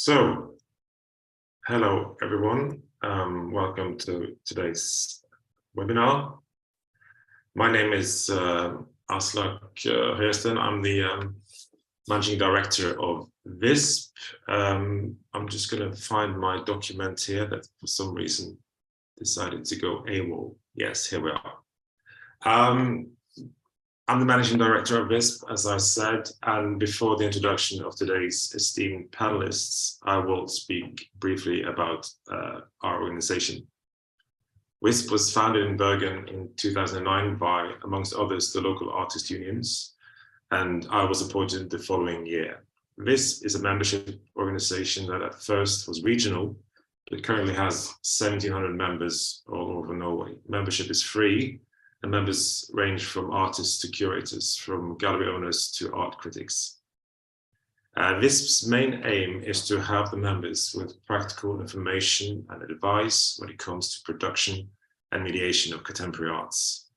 So, hello everyone. Welcome to today's webinar. My name is Aslak Höysten. I'm the Managing Director of Visp. I'm just going to find my document here that for some reason decided to go AWOL. Yes, here we are. I'm the Managing Director of Visp, as I said, and before the introduction of today's esteemed panelists, I will speak briefly about our organization. Visp was founded in Bergen in 2009 by, amongst others, the local artist unions, and I was appointed the following year. Visp is a membership organization that at first was regional, but currently has 1,700 members all over Norway. Membership is free, and members range from artists to curators, from gallery owners to art critics. Visp's main aim is to help the members with practical information and advice when it comes to production and mediation of contemporary arts.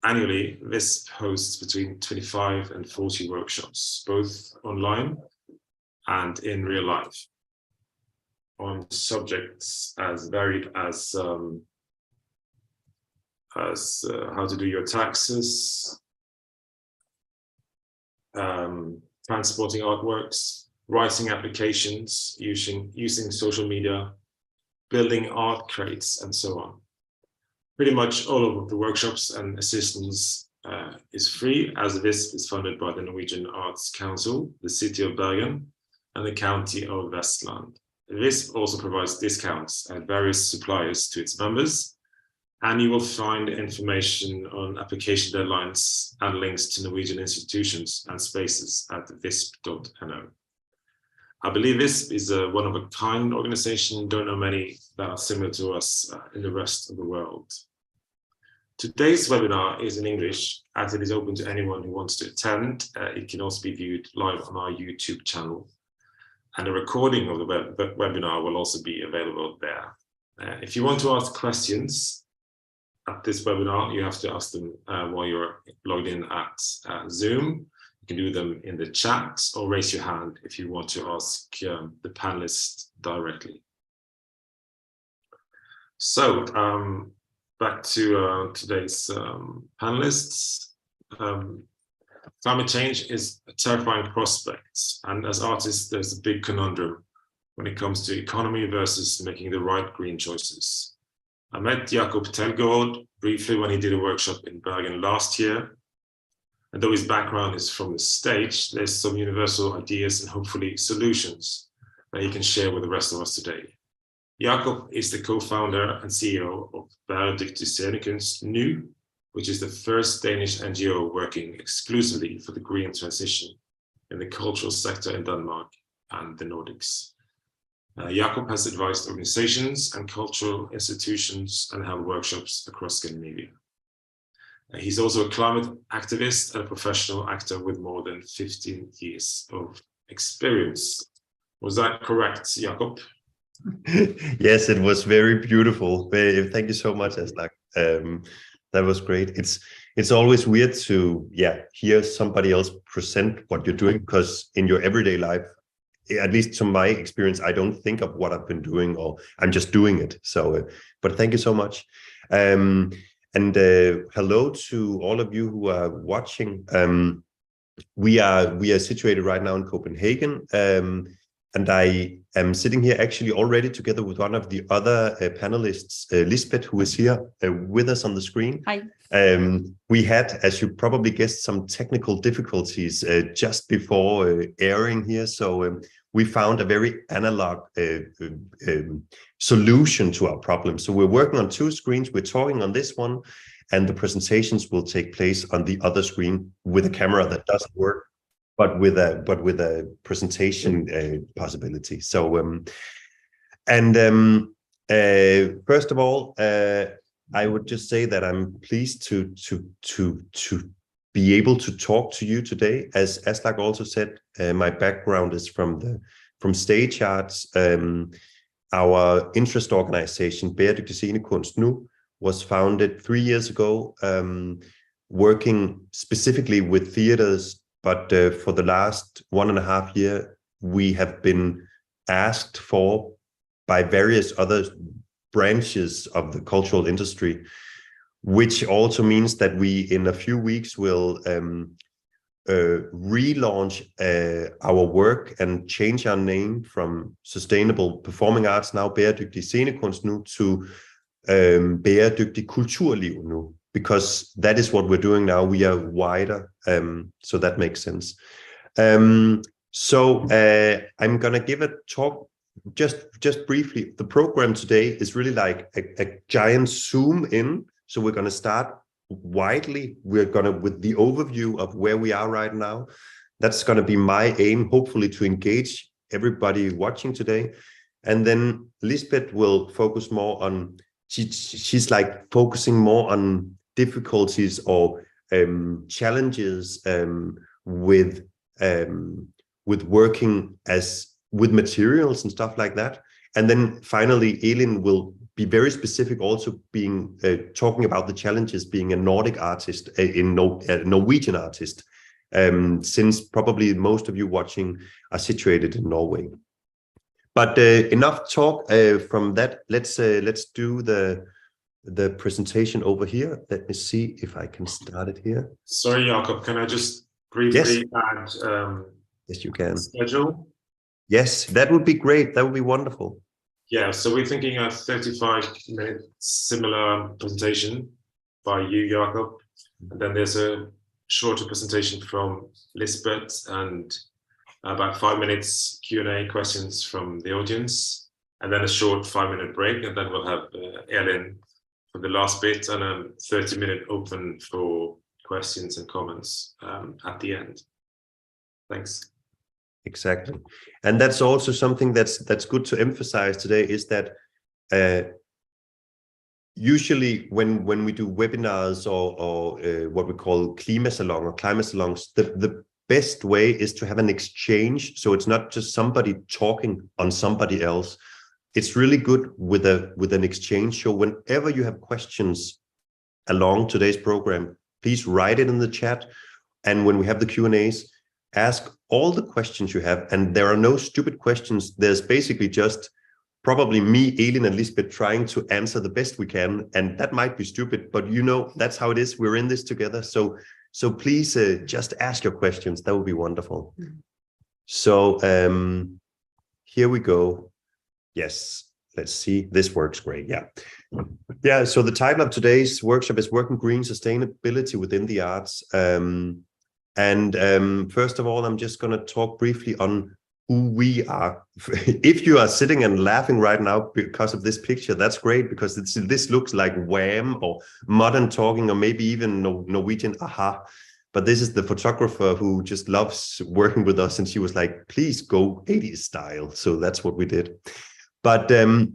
Annually, Visp hosts between 25 and 40 workshops, both online and in real life, on subjects as varied as how to do your taxes, transporting artworks, writing applications, using social media, building art crates, and so on. Pretty much all of the workshops and assistance is free, as Visp is funded by the Norwegian Arts Council, the City of Bergen, and the County of Vestland. Visp also provides discounts at various suppliers to its members, and you will find information on application deadlines and links to Norwegian institutions and spaces at visp.no. I believe Visp is a one-of-a-kind organization. Don't know many that are similar to us in the rest of the world. Today's webinar is in English, as it is open to anyone who wants to attend. It can also be viewed live on our YouTube channel, and a recording of the webinar will also be available there. If you want to ask questions at this webinar, you have to ask them while you're logged in at Zoom. You can do them in the chat or raise your hand if you want to ask the panelists directly. So back to today's panelists. Climate change is a terrifying prospect, and as artists, there's a big conundrum when it comes to economy versus making the right green choices. I met Jakob Telgaard briefly when he did a workshop in Bergen last year. And though his background is from the stage, there's some universal ideas and hopefully solutions that he can share with the rest of us today. Jakob is the co-founder and CEO of Bæredygtig Scenekunst NU, which is the first Danish NGO working exclusively for the green transition in the cultural sector in Denmark and the Nordics. Jakob has advised organizations and cultural institutions and held workshops across Scandinavia. He's also a climate activist and a professional actor with more than 15 years of experience. Was that correct, Jakob? Yes, it was very beautiful. Thank you so much, Aslak. That was great. It's always weird to hear somebody else present what you're doing, because in your everyday life, at least to my experience, I don't think of what I've been doing, or I'm just doing it. So, but thank you so much. And hello to all of you who are watching. We are situated right now in Copenhagen, and I am sitting here actually already together with one of the other panelists, Lisbeth, who is here with us on the screen. Hi. We had, as you probably guessed, some technical difficulties just before airing here. So we found a very analog solution to our problem. So we're working on two screens. We're talking on this one, and the presentations will take place on the other screen with a camera that doesn't work, but with a presentation possibility. So first of all, I would just say that I'm pleased to be able to talk to you today. As Aslak also said, my background is from stage arts. Our interest organization, Bæredygtig Scenekunst NU, was founded 3 years ago, working specifically with theaters. But for the last 1.5 years, we have been asked for by various other branches of the cultural industry, which also means that we in a few weeks will relaunch our work and change our name from Sustainable Performing Arts, now Bæredygtig Scenekunst nu, to Bæredygtig Kulturliv nu, because that is what we're doing now. We are wider, so that makes sense. So I'm gonna give a talk just briefly. The program today is really like a giant zoom in. So we're gonna start widely. We're gonna with the overview of where we are right now. That's gonna be my aim, hopefully to engage everybody watching today. And then Lisbeth will focus more on, she's like focusing more on difficulties or challenges with working with materials and stuff like that. And then finally, Elin will be very specific, also being talking about the challenges being a Nordic artist, a Norwegian artist, since probably most of you watching are situated in Norway. But enough talk from that. Let's do the presentation over here. Let me see if I can start it here. Sorry, Jakob, can I just briefly add yes, you can. Schedule? Yes, that would be great. That would be wonderful. Yeah, so we're thinking a 35-minute similar presentation by you, Jakob. And then there's a shorter presentation from Lisbeth and about 5 minutes Q&A questions from the audience. And then a short 5-minute break. And then we'll have Elin for the last bit and a 30-minute open for questions and comments at the end. Thanks. Exactly. And that's also something that's good to emphasize today, is that usually when we do webinars or what we call klimasalon or climate salons, the best way is to have an exchange. So it's not just somebody talking on somebody else. It's really good with an exchange. So whenever you have questions along today's program, please write it in the chat. And when we have the Q&As, ask all the questions you have, and there are no stupid questions. There's basically just probably me, Elin, and Lisbeth trying to answer the best we can, and that might be stupid, but you know, that's how it is. We're in this together. So please just ask your questions. That would be wonderful. So here we go. Yes, let's see. This works great. Yeah. So the title of today's workshop is Working Green Sustainability Within the Arts. And first of all, I'm just going to talk briefly on who we are. If you are sitting and laughing right now because of this picture, that's great, because this looks like Wham or Modern Talking or maybe even Norwegian a-ha. But this is the photographer who just loves working with us, and she was like, please go 80s style. So that's what we did. But to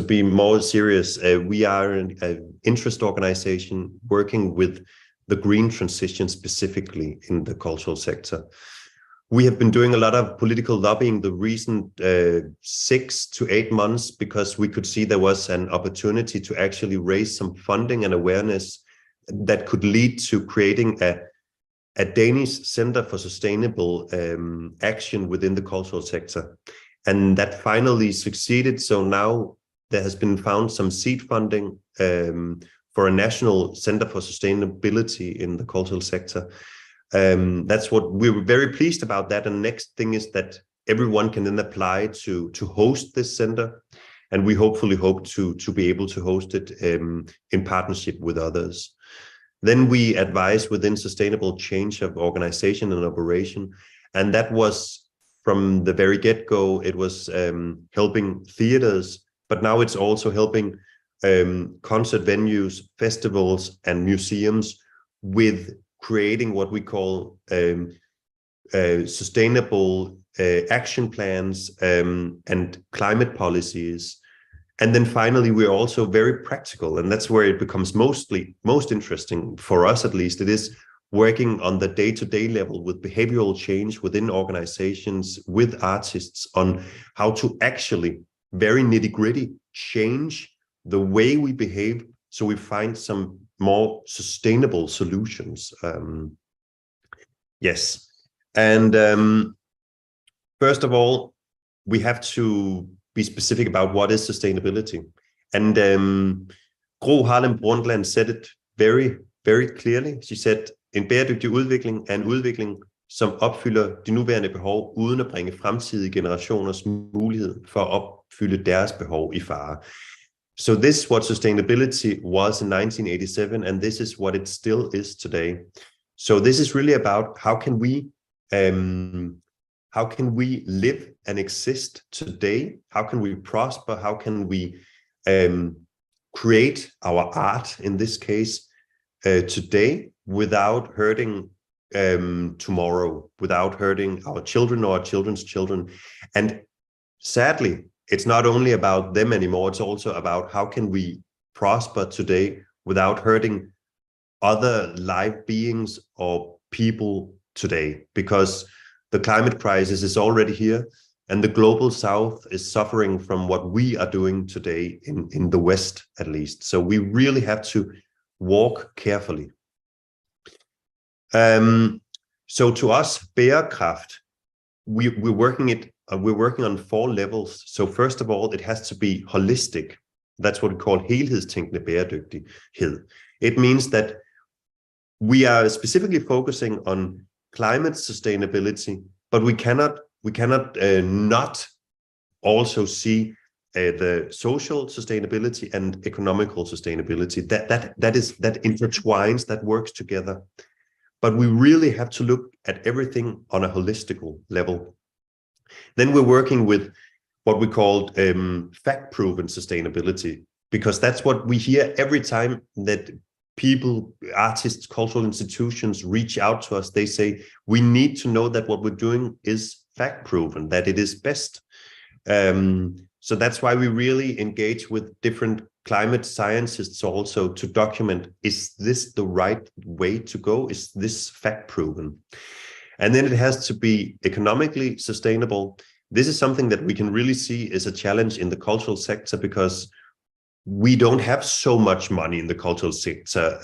be more serious, we are an interest organization working with the green transition specifically in the cultural sector. We have been doing a lot of political lobbying the recent 6 to 8 months, because we could see there was an opportunity to actually raise some funding and awareness that could lead to creating a Danish Center for Sustainable Action within the cultural sector. And that finally succeeded. So now there has been found some seed funding for a national center for sustainability in the cultural sector. That's what we were very pleased about that. And next thing is that everyone can then apply to host this center. And we hopefully hope to be able to host it in partnership with others. Then we advise within sustainable change of organization and operation. And that was from the very get-go, it was helping theaters, but now it's also helping concert venues, festivals, and museums with creating what we call sustainable action plans and climate policies. And then finally, we're also very practical, and that's where it becomes most interesting for us, at least. It is working on the day-to-day level with behavioral change within organizations, with artists, on how to actually very nitty-gritty change the way we behave, so we find some more sustainable solutions. Yes, and First of all, we have to be specific about what is sustainability. And Gro Harlem Brundtland said it very, very clearly. She said, en bæredygtig udvikling er en udvikling, som opfylder de nuværende behov, uden at bringe fremtidige generationers mulighed for at opfylde deres behov i fare. So this is what sustainability was in 1987, and this is what it still is today. So this is really about how can we live and exist today? How can we prosper? How can we create our art, in this case, today, without hurting tomorrow, without hurting our children or our children's children? And sadly, it's not only about them anymore, it's also about how can we prosper today without hurting other live beings or people today, because the climate crisis is already here, and the global south is suffering from what we are doing today in the West, at least. So we really have to walk carefully. So to us, bærekraft, we're working on 4 levels. So first of all, it has to be holistic. That's what we call helhedstænkende bæredygtighed. It means that we are specifically focusing on climate sustainability, but we cannot not also see the social sustainability and economical sustainability. That intertwines, that works together. But we really have to look at everything on a holistical level. Then we're working with what we call fact-proven sustainability, because that's what we hear every time that people, artists, cultural institutions reach out to us. They say, we need to know that what we're doing is fact-proven, that it is best. So that's why we really engage with different climate scientists also to document, is this the right way to go? Is this fact-proven? And then it has to be economically sustainable. This is something that we can really see is a challenge in the cultural sector, because we don't have so much money in the cultural sector.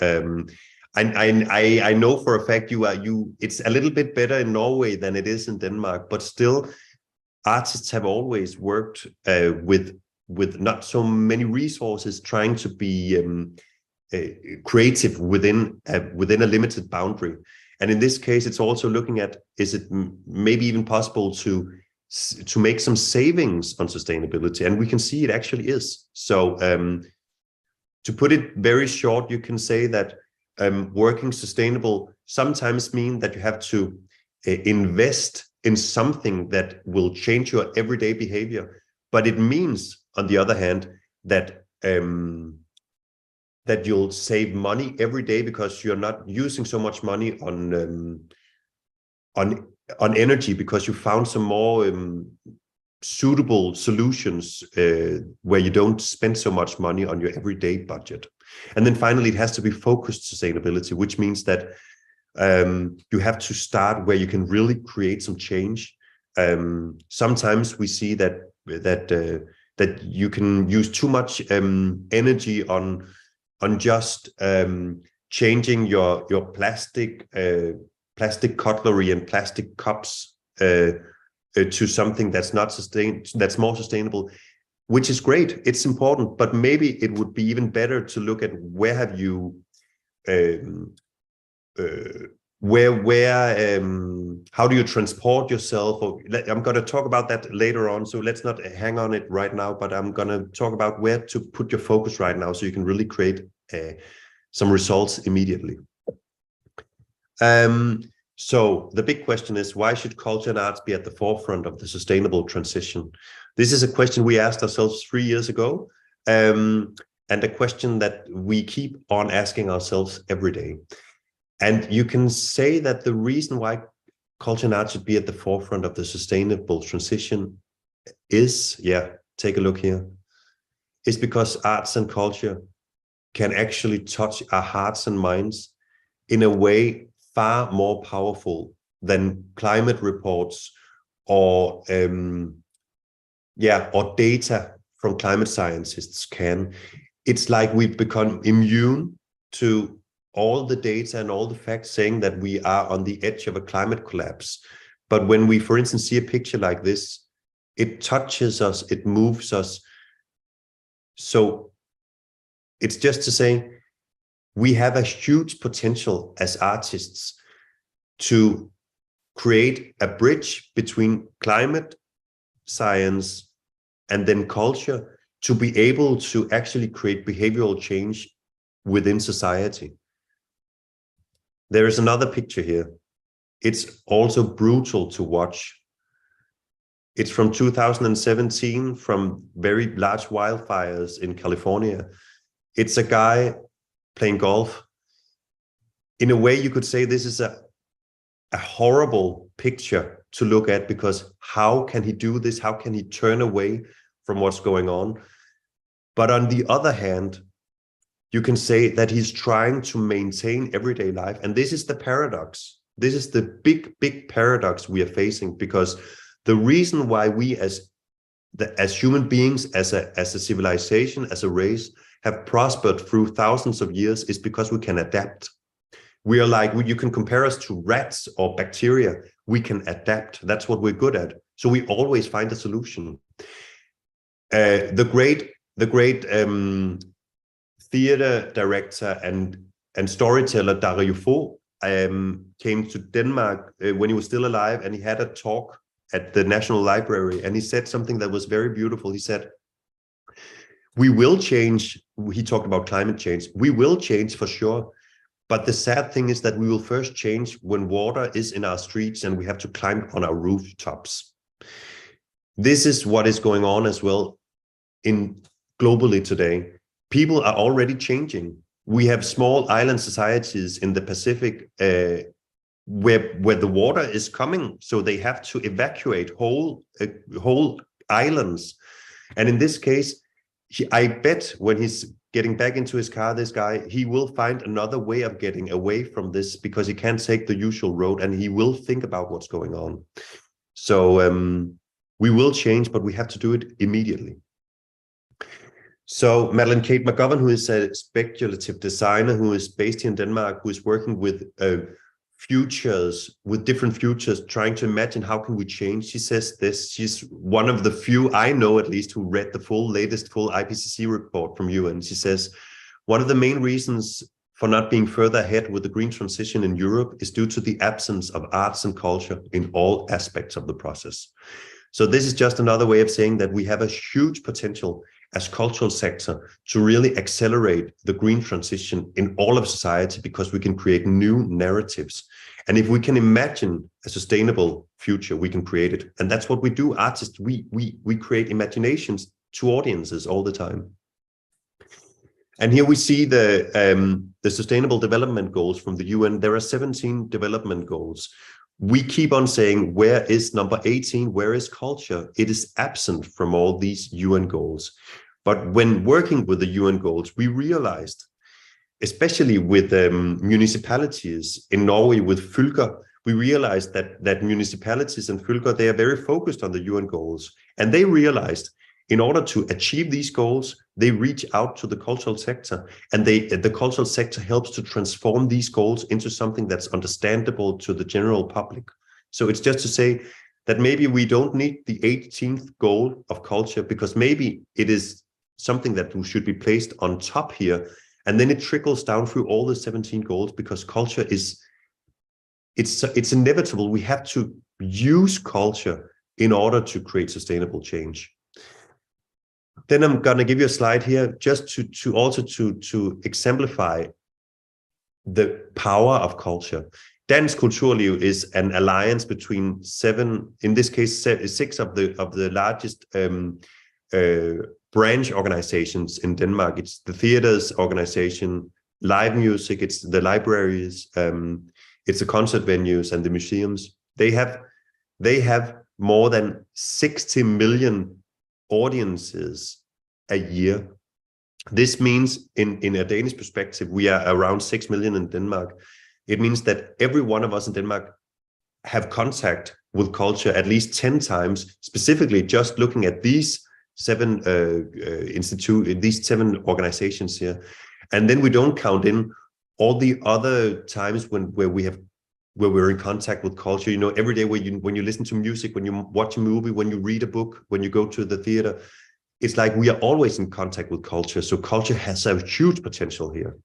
I know for a fact it's a little bit better in Norway than it is in Denmark, but still artists have always worked with not so many resources, trying to be creative within a limited boundary. And in this case, it's also looking at, is it maybe even possible to make some savings on sustainability? And we can see it actually is. So to put it very short, you can say that working sustainable sometimes mean that you have to invest in something that will change your everyday behavior. But it means, on the other hand, that that you'll save money every day, because you're not using so much money on energy, because you found some more suitable solutions where you don't spend so much money on your everyday budget. And then finally, it has to be focused sustainability, which means that you have to start where you can really create some change. Sometimes we see that you can use too much energy on just changing your plastic cutlery and plastic cups to something that's that's more sustainable, which is great. It's important, but maybe it would be even better to look at where have you how do you transport yourself? I'm going to talk about that later on, so let's not hang on it right now, but I'm going to talk about where to put your focus right now so you can really create some results immediately. So the big question is, why should culture and arts be at the forefront of the sustainable transition? This is a question we asked ourselves 3 years ago, and a question that we keep on asking ourselves every day. And you can say that the reason why culture and art should be at the forefront of the sustainable transition is, take a look here, is because arts and culture can actually touch our hearts and minds in a way far more powerful than climate reports or data from climate scientists can. It's like we've become immune to all the data and all the facts saying that we are on the edge of a climate collapse. But when we, for instance, see a picture like this, it touches us, it moves us. So it's just to say, we have a huge potential as artists to create a bridge between climate science and then culture, to be able to actually create behavioral change within society. There is another picture here. It's also brutal to watch. It's from 2017, from very large wildfires in California. It's a guy playing golf. In a way, you could say this is a horrible picture to look at, because how can he do this? How can he turn away from what's going on? But on the other hand, you can say that he's trying to maintain everyday life. And this is the paradox. This is the big paradox we are facing, because the reason why we as human beings, as a civilization, as a race, have prospered through thousands of years is because we can adapt. We are like, you can compare us to rats or bacteria. We can adapt. That's what we're good at. So we always find a solution. The great theater director and storyteller Dario Fo came to Denmark when he was still alive, and he had a talk at the National Library, and he said something that was very beautiful. He said, we will change. He talked about climate change. We will change for sure. But the sad thing is that we will first change when water is in our streets and we have to climb on our rooftops. This is what is going on as well in globally today. People are already changing. We have small island societies in the Pacific where the water is coming, so they have to evacuate whole islands. And in this case, I bet when he's getting back into his car, this guy, he will find another way of getting away from this, because he can't take the usual road, and he will think about what's going on. So we will change, but we have to do it immediately. So Madeleine Kate McGovern, who is a speculative designer who is based here in Denmark, who is working with futures, with different futures, trying to imagine how can we change. She says this, she's one of the few I know at least who read the latest full IPCC report from UN. She says, one of the main reasons for not being further ahead with the green transition in Europe is due to the absence of arts and culture in all aspects of the process. So this is just another way of saying that we have a huge potential as cultural sector to really accelerate the green transition in all of society, because we can create new narratives. And if we can imagine a sustainable future, we can create it. And that's what we do. Artists, we create imaginations to audiences all the time. And here we see the Sustainable Development Goals from the UN. There are 17 development goals. We keep on saying, where is number 18? Where is culture? It is absent from all these UN goals. But when working with the UN goals, we realized, especially with municipalities in Norway, with fylker, we realized that municipalities and fylker, they are very focused on the UN goals. And they realized in order to achieve these goals, they reach out to the cultural sector, and the cultural sector helps to transform these goals into something that's understandable to the general public. So it's just to say that maybe we don't need the 18th goal of culture, because maybe it is something that should be placed on top here, and then it trickles down through all the 17 goals, because culture is, it's inevitable. We have to use culture in order to create sustainable change. Then I'm going to give you a slide here just to exemplify the power of culture. Dansk Kulturliv is an alliance between in this case, six of the largest branch organizations in Denmark. It's the theaters organization, live music, it's the libraries, it's the concert venues and the museums. They have more than 60 million audiences a year. This means in a Danish perspective, we are around 6 million in Denmark. It means that every one of us in Denmark have contact with culture at least 10 times, specifically just looking at these seven these 7 organizations here. And then we don't count in all the other times where we have where we're in contact with culture. You know, every day when you listen to music, when you watch a movie, when you read a book, when you go to the theater, it's like we are always in contact with culture. So culture has a huge potential here.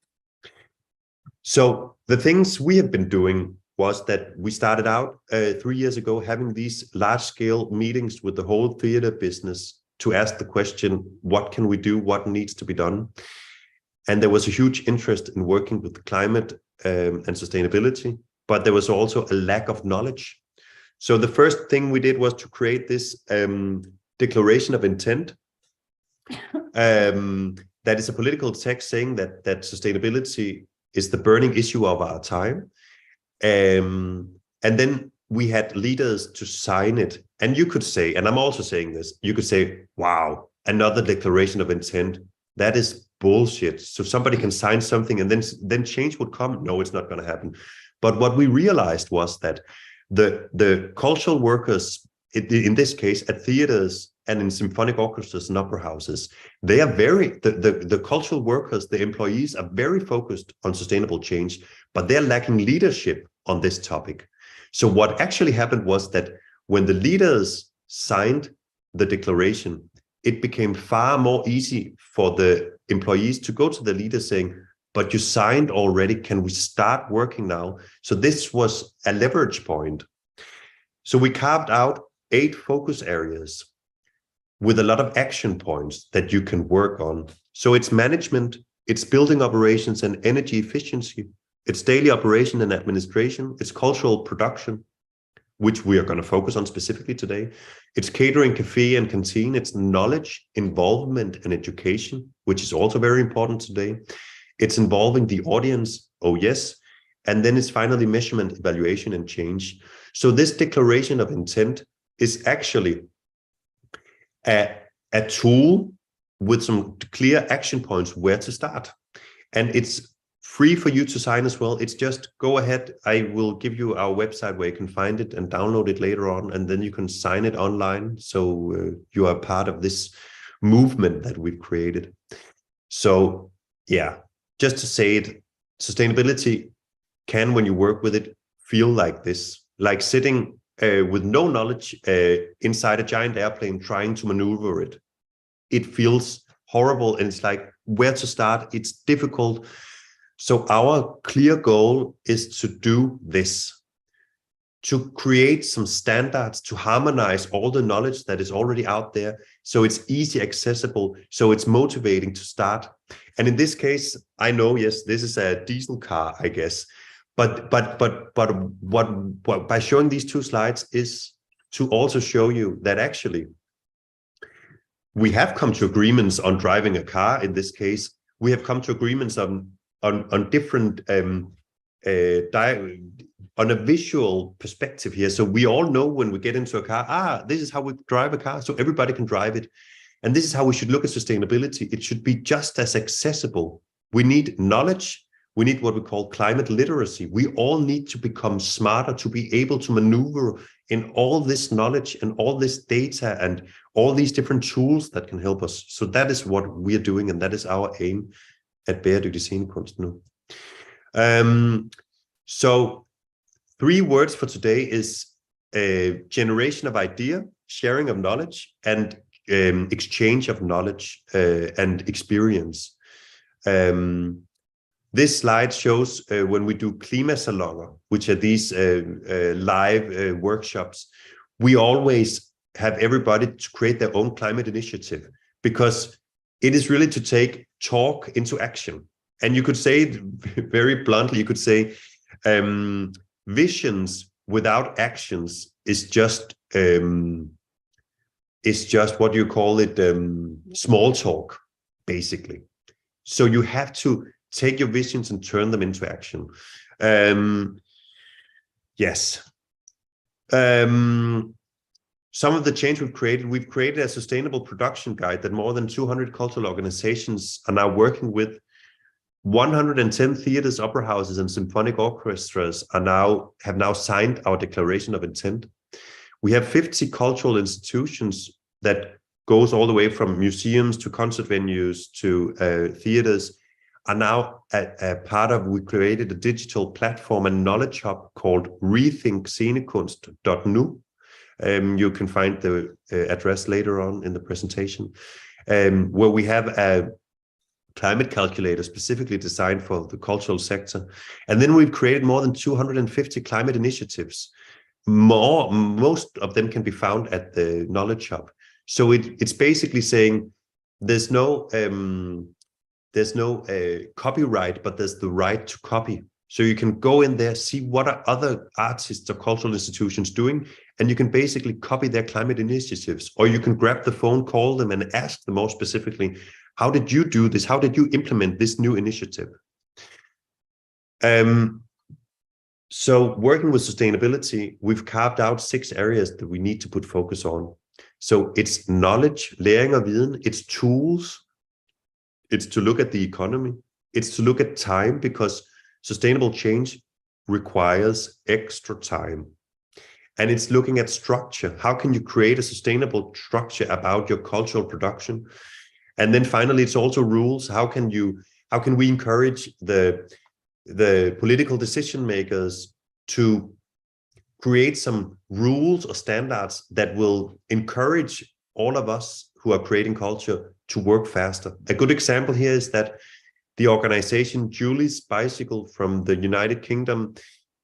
So the things we have been doing was that we started out 3 years ago having these large-scale meetings with the whole theater business to ask the question, what can we do? What needs to be done? And there was a huge interest in working with climate and sustainability, but there was also a lack of knowledge. So the first thing we did was to create this declaration of intent. That is a political text saying that sustainability is the burning issue of our time. And then we had leaders to sign it. And you could say, and I'm also saying this, you could say, wow, another declaration of intent. That is bullshit. So somebody can sign something and then change would come. No, it's not going to happen. But what we realized was that the cultural workers, in this case, at theaters and in symphonic orchestras and opera houses, they are the cultural workers, the employees are very focused on sustainable change, but they're lacking leadership on this topic. So what actually happened was that when the leaders signed the declaration, it became far more easy for the employees to go to the leaders saying, but you signed already, can we start working now? So this was a leverage point. So we carved out 8 focus areas with a lot of action points that you can work on. So it's management, it's building operations and energy efficiency, it's daily operation and administration, it's cultural production, which we are going to focus on specifically today. It's catering, cafe and canteen, it's knowledge, involvement and education, which is also very important today. It's involving the audience, oh yes, and then it's finally measurement, evaluation and change. So this declaration of intent is actually a tool with some clear action points where to start. And it's free for you to sign as well. It's just go ahead. I will give you our website where you can find it and download it later on, and then you can sign it online. So you are part of this movement that we've created. So yeah, just to say it, sustainability can, when you work with it, feel like this, like sitting with no knowledge inside a giant airplane trying to maneuver it. It feels horrible and it's like where to start. It's difficult. So our clear goal is to do this, to create some standards, to harmonize all the knowledge that is already out there. So it's easy, accessible. So it's motivating to start. And in this case, I know, yes, this is a diesel car, I guess. But what by showing these 2 slides is to also show you that actually we have come to agreements on driving a car. In this case, we have come to agreements on different on a visual perspective here. So we all know when we get into a car, this is how we drive a car, so everybody can drive it. And this is how we should look at sustainability. It should be just as accessible. We need knowledge. We need what we call climate literacy. We all need to become smarter to be able to maneuver in all this knowledge and all this data and all these different tools that can help us. So that is what we're doing, and that is our aim at Bæredygtig Scenekunst nu. So 3 words for today is generation of idea, sharing of knowledge, and exchange of knowledge and experience. This slide shows when we do klimasalonger, which are these live workshops, we always have everybody to create their own climate initiative, because it is really to take talk into action. And you could say it very bluntly, you could say visions without actions is just what do you call it, small talk, basically. So you have to take your visions and turn them into action. Yes. Some of the change we've created a sustainable production guide that more than 200 cultural organizations are now working with. 110 theaters, opera houses, and symphonic orchestras have now signed our declaration of intent. We have 50 cultural institutions that goes all the way from museums to concert venues to theaters are now a part of, we created a digital platform and knowledge hub called rethinkscenekunst.nu. You can find the address later on in the presentation, where we have a climate calculator specifically designed for the cultural sector. And then we've created more than 250 climate initiatives. Most of them can be found at the Knowledge Hub. So it's basically saying there's no copyright, but there's the right to copy. So you can go in there, see what are other artists or cultural institutions doing, and you can basically copy their climate initiatives. Or you can grab the phone, call them, and ask them more specifically, how did you do this? How did you implement this new initiative? So working with sustainability, we've carved out 6 areas that we need to put focus on. So it's knowledge, læring og viden, it's tools, it's to look at the economy, it's to look at time, because sustainable change requires extra time. And it's looking at structure. How can you create a sustainable structure about your cultural production? And then finally, it's also rules. How can we encourage the political decision makers to create some rules or standards that will encourage all of us who are creating culture to work faster? A good example here is that the organization Julie's Bicycle from the United Kingdom,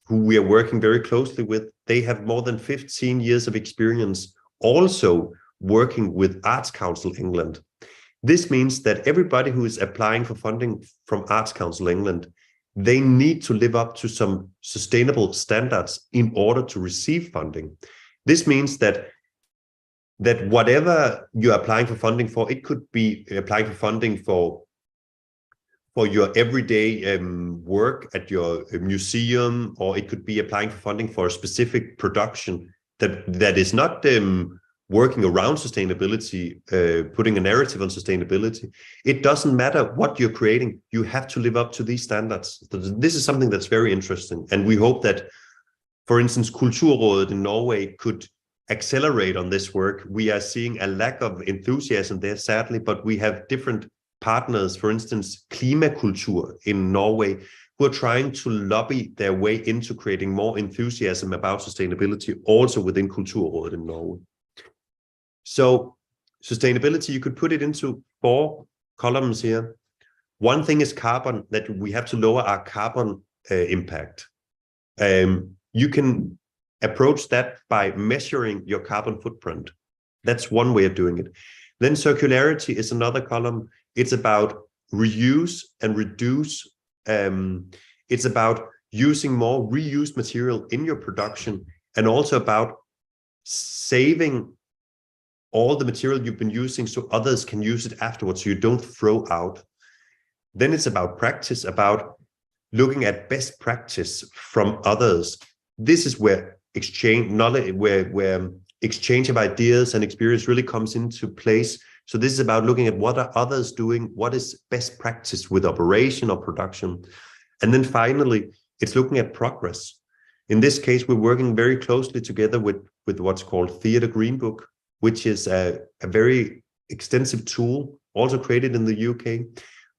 who we are working very closely with, they have more than 15 years of experience also working with Arts Council England. This means that everybody who is applying for funding from Arts Council England, they need to live up to some sustainable standards in order to receive funding. This means that whatever you're applying for funding for, it could be applying for funding for your everyday work at your museum, or it could be applying for funding for a specific production that is not working around sustainability, putting a narrative on sustainability. It doesn't matter what you're creating, you have to live up to these standards. This is something that's very interesting. And we hope that, for instance, Kulturrådet in Norway could accelerate on this work. We are seeing a lack of enthusiasm there, sadly, but we have different partners, for instance, Klimakultur in Norway, who are trying to lobby their way into creating more enthusiasm about sustainability, also within Kulturrådet in Norway. So sustainability, you could put it into 4 columns here. One thing is carbon, that we have to lower our carbon impact. You can approach that by measuring your carbon footprint. That's one way of doing it. Then circularity is another column. It's about reuse and reduce. It's about using more reused material in your production, and also about saving all the material you've been using so others can use it afterwards, so you don't throw out. Then it's about practice, about looking at best practice from others. This is where exchange knowledge, where exchange of ideas and experience really comes into place. So this is about looking at what are others doing, what is best practice with operation or production. And then finally, it's looking at progress. In this case, we're working very closely together with what's called Theatre Green Book, which is a very extensive tool, also created in the UK,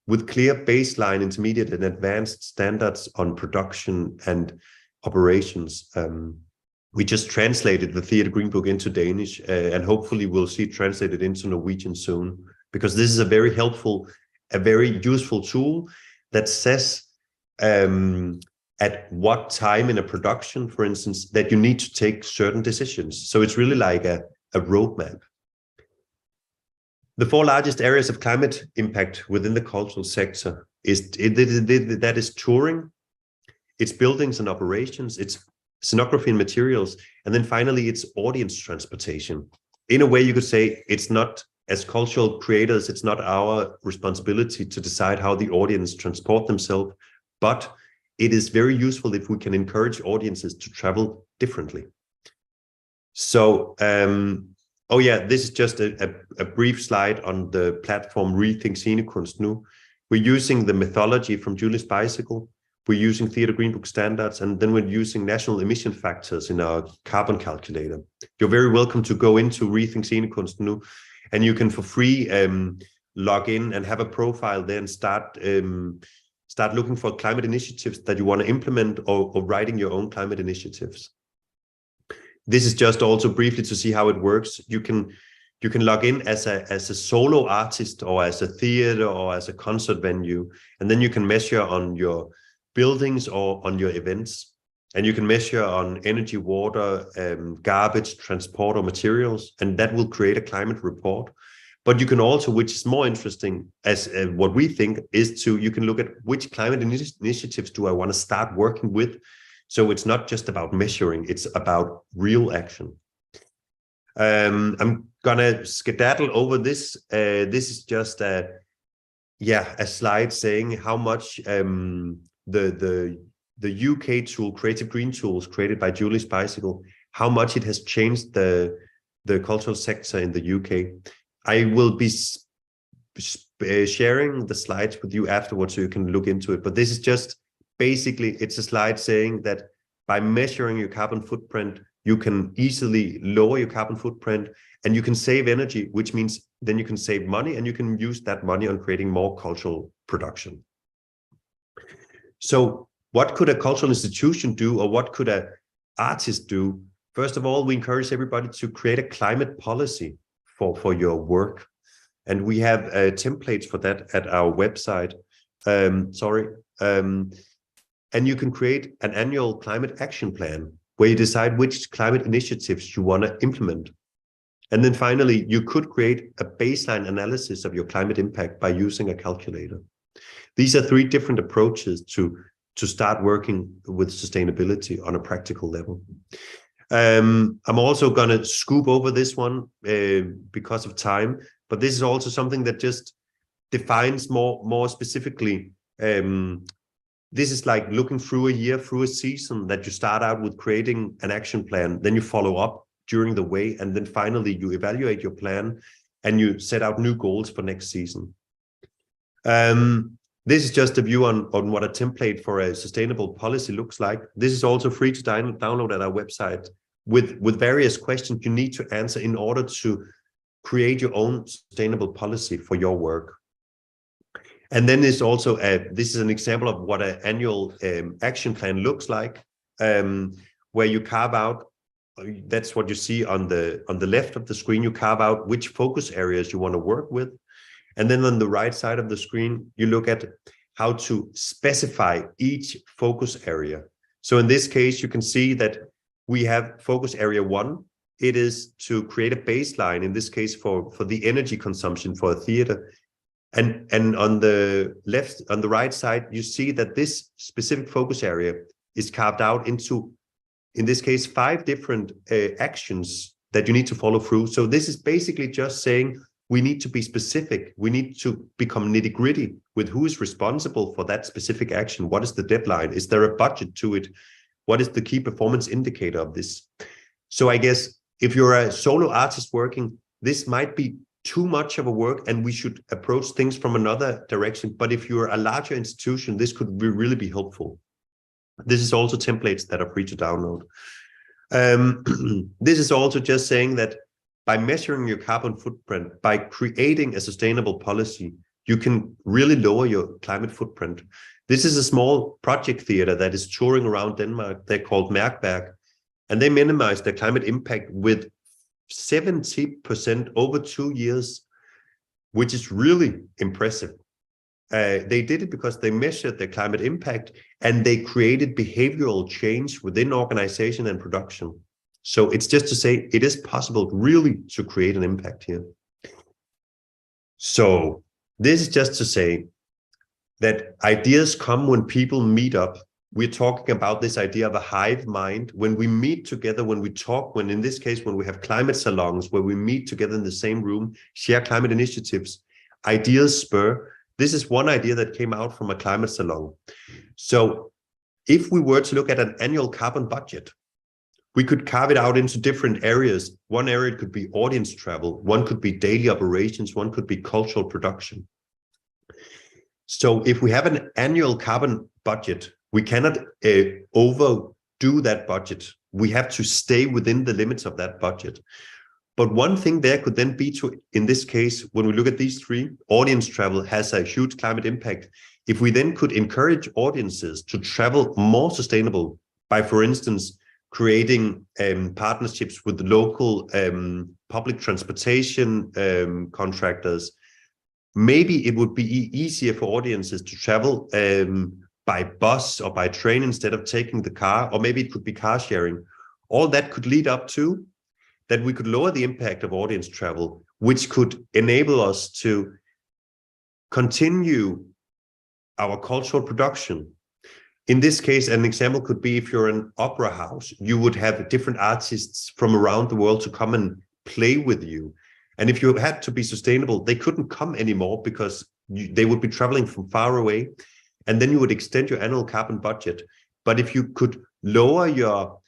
with clear baseline, intermediate, and advanced standards on production and operations. We just translated the Theatre Green Book into Danish, and hopefully we'll see it translated into Norwegian soon, because this is a very helpful, a very useful tool that says at what time in a production, for instance, that you need to take certain decisions. So it's really like a roadmap. The 4 largest areas of climate impact within the cultural sector that is touring, it's buildings and operations, it's scenography and materials, and then finally it's audience transportation. In a way, you could say it's not, as cultural creators, it's not our responsibility to decide how the audience transport themselves, but it is very useful if we can encourage audiences to travel differently. So, this is just a brief slide on the platform Rethink Scenekunst Nu. We're using the methodology from Julie's Bicycle. We're using Theatre Green Book standards, and then we're using national emission factors in our carbon calculator. You're very welcome to go into Rethink Scenekunst Nu, and you can for free log in and have a profile, then start looking for climate initiatives that you want to implement, or writing your own climate initiatives. This is just also briefly to see how it works. You can log in as a solo artist, or as a theater, or as a concert venue, and then you can measure on your buildings or on your events, and you can measure on energy, water, garbage, transport, or materials, and that will create a climate report. But you can also, which is more interesting, as what we think, is you can look at which climate initiatives do I want to start working with. So it's not just about measuring, it's about real action. I'm gonna skedaddle over this. This is just a slide saying how much the UK tool, Creative Green Tools, created by Julie's Bicycle, how much it has changed the cultural sector in the UK. I will be sharing the slides with you afterwards so you can look into it. But this is just basically, it's a slide saying that by measuring your carbon footprint, you can easily lower your carbon footprint, and you can save energy, which means then you can save money, and you can use that money on creating more cultural production. So what could a cultural institution do, or what could an artist do? First of all, we encourage everybody to create a climate policy for your work. And we have templates for that at our website. And you can create an annual climate action plan where you decide which climate initiatives you want to implement. And then finally, you could create a baseline analysis of your climate impact by using a calculator. These are 3 different approaches to start working with sustainability on a practical level. I'm also going to scoop over this one because of time, but this is also something that just defines more specifically. This is like looking through a year, through a season, that you start out with creating an action plan, then you follow up during the way, and then finally you evaluate your plan and you set out new goals for next season. This is just a view on what a template for a sustainable policy looks like. This is also free to download at our website with various questions you need to answer in order to create your own sustainable policy for your work. And then there's also this is an example of what an annual action plan looks like, where you carve out. That's what you see on the left of the screen. You carve out which focus areas you want to work with, and then on the right side of the screen, you look at how to specify each focus area. So in this case, you can see that we have focus area 1. It is to create a baseline, in this case for the energy consumption for a theater. And on the left, on the right side, you see that this specific focus area is carved out into, in this case, 5 different actions that you need to follow through. So this is basically just saying we need to be specific. We need to become nitty-gritty with who is responsible for that specific action. What is the deadline? Is there a budget to it? What is the key performance indicator of this? So I guess if you're a solo artist working, this might be too much of a work and we should approach things from another direction. But if you're a larger institution, this could really be helpful. This is also templates that are free to download. This is also just saying that by measuring your carbon footprint, by creating a sustainable policy, you can really lower your climate footprint. This is a small project theater that is touring around Denmark. They're called Mærkværk, and they minimize their climate impact with 70% over 2 years, which is really impressive. They did it because they measured their climate impact and they created behavioral change within organization and production. So it's just to say it is possible really to create an impact here. So this is just to say that ideas come when people meet up. We're talking about this idea of a hive mind. When we meet together, when we talk, when in this case, when we have climate salons, where we meet together in the same room, share climate initiatives, ideas spur. This is one idea that came out from a climate salon. So if we were to look at an annual carbon budget, we could carve it out into different areas. One area could be audience travel, one could be daily operations, one could be cultural production. So if we have an annual carbon budget, we cannot overdo that budget. We have to stay within the limits of that budget. But one thing there could then be to, in this case, when we look at these three, audience travel has a huge climate impact. If we then could encourage audiences to travel more sustainable by, for instance, creating partnerships with local public transportation contractors, maybe it would be easier for audiences to travel by bus or by train instead of taking the car, or maybe it could be car sharing. All that could lead up to that we could lower the impact of audience travel, which could enable us to continue our cultural production. In this case, an example could be if you're an opera house, you would have different artists from around the world to come and play with you. And if you had to be sustainable, they couldn't come anymore because they would be traveling from far away. And then you would extend your annual carbon budget. But if you could lower your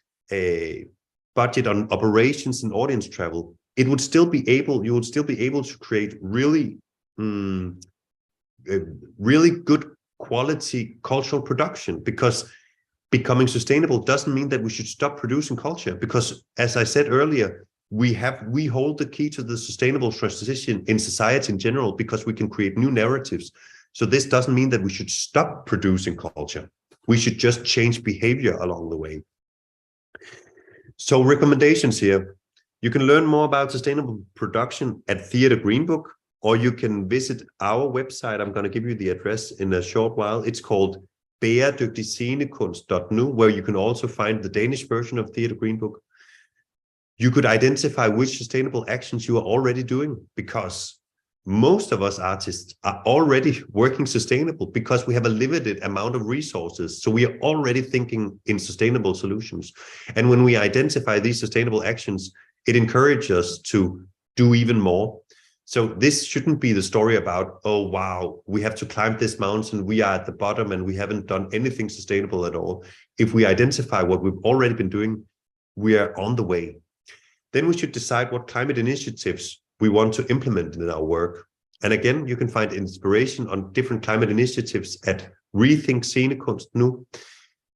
budget on operations and audience travel, it would still be able, you would still be able to create really, really good quality cultural production, because becoming sustainable doesn't mean that we should stop producing culture, because as I said earlier, we hold the key to the sustainable transition in society in general, because we can create new narratives. So this doesn't mean that we should stop producing culture. We should just change behavior along the way. So recommendations here. You can learn more about sustainable production at Theatre Green Book, or you can visit our website. I'm going to give you the address in a short while. It's called bæredygtigscenekunst.nu, where you can also find the Danish version of Theatre Green Book. You could identify which sustainable actions you are already doing, because most of us artists are already working sustainable because we have a limited amount of resources. So we are already thinking in sustainable solutions. And when we identify these sustainable actions, it encourages us to do even more. So this shouldn't be the story about, oh, wow, we have to climb this mountain, we are at the bottom and we haven't done anything sustainable at all. If we identify what we've already been doing, we are on the way. Then we should decide what climate initiatives we want to implement in our work. And again, you can find inspiration on different climate initiatives at Rethink Scenekunst Nu.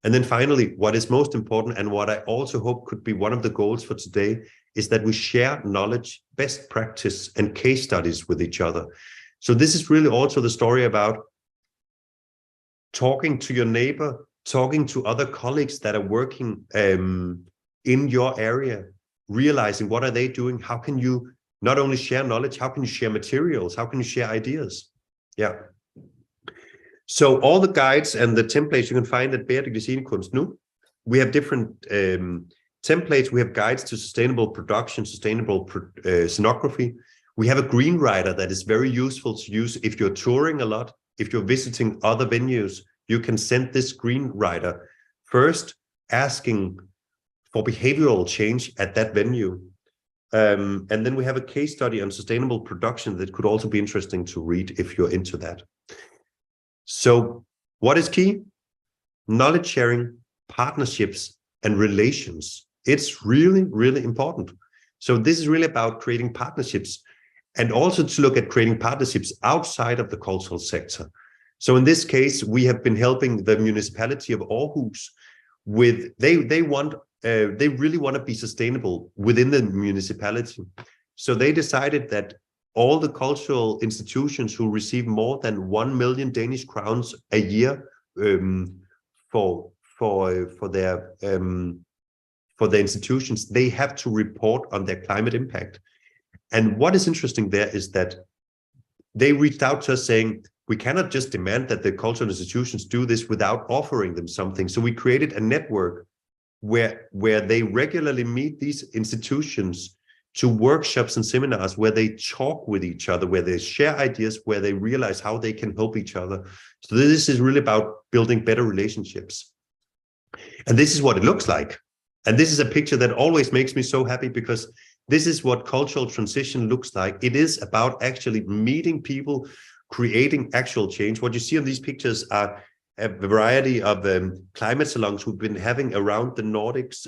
And then finally, what is most important, and what I also hope could be one of the goals for today, is that we share knowledge, best practice, and case studies with each other. So this is really also the story about talking to your neighbor, talking to other colleagues that are working in your area, realizing what are they doing, how can you not only share knowledge, how can you share materials, how can you share ideas? Yeah. So all the guides and the templates you can find at Bæredygtig Scenekunst Nu. We have different templates. We have guides to sustainable production, sustainable scenography. We have a green writer that is very useful to use if you're touring a lot, if you're visiting other venues. You can send this green writer first, asking for behavioral change at that venue. And then we have a case study on sustainable production that could also be interesting to read if you're into that. So what is key? Knowledge sharing, partnerships, and relations. It's really, really important. So this is really about creating partnerships, and also to look at creating partnerships outside of the cultural sector. So in this case, we have been helping the municipality of Aarhus with, they really want to be sustainable within the municipality. So they decided that all the cultural institutions who receive more than 1 million Danish crowns a year for their institutions, they have to report on their climate impact. And what is interesting there is that they reached out to us saying, we cannot just demand that the cultural institutions do this without offering them something. So we created a network where they regularly meet these institutions to workshops and seminars where they talk with each other, where they share ideas, where they realize how they can help each other. So this is really about building better relationships. And this is what it looks like. And this is a picture that always makes me so happy, because this is what cultural transition looks like. It is about actually meeting people, creating actual change. What you see on these pictures are a variety of climate salons we've been having around the Nordics.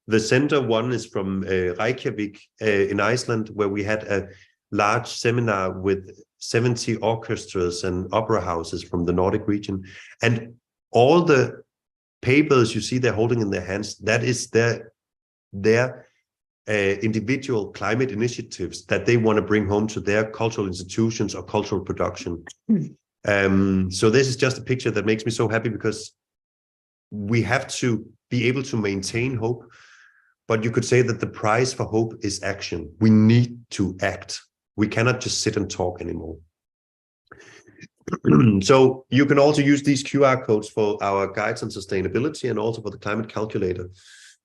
The center one is from Reykjavik in Iceland, where we had a large seminar with 70 orchestras and opera houses from the Nordic region. And all the papers you see they're holding in their hands, that is their individual climate initiatives that they want to bring home to their cultural institutions or cultural production. So this is just a picture that makes me so happy, because we have to be able to maintain hope, but you could say that the price for hope is action. We need to act. We cannot just sit and talk anymore. So you can also use these QR codes for our guides on sustainability and also for the climate calculator.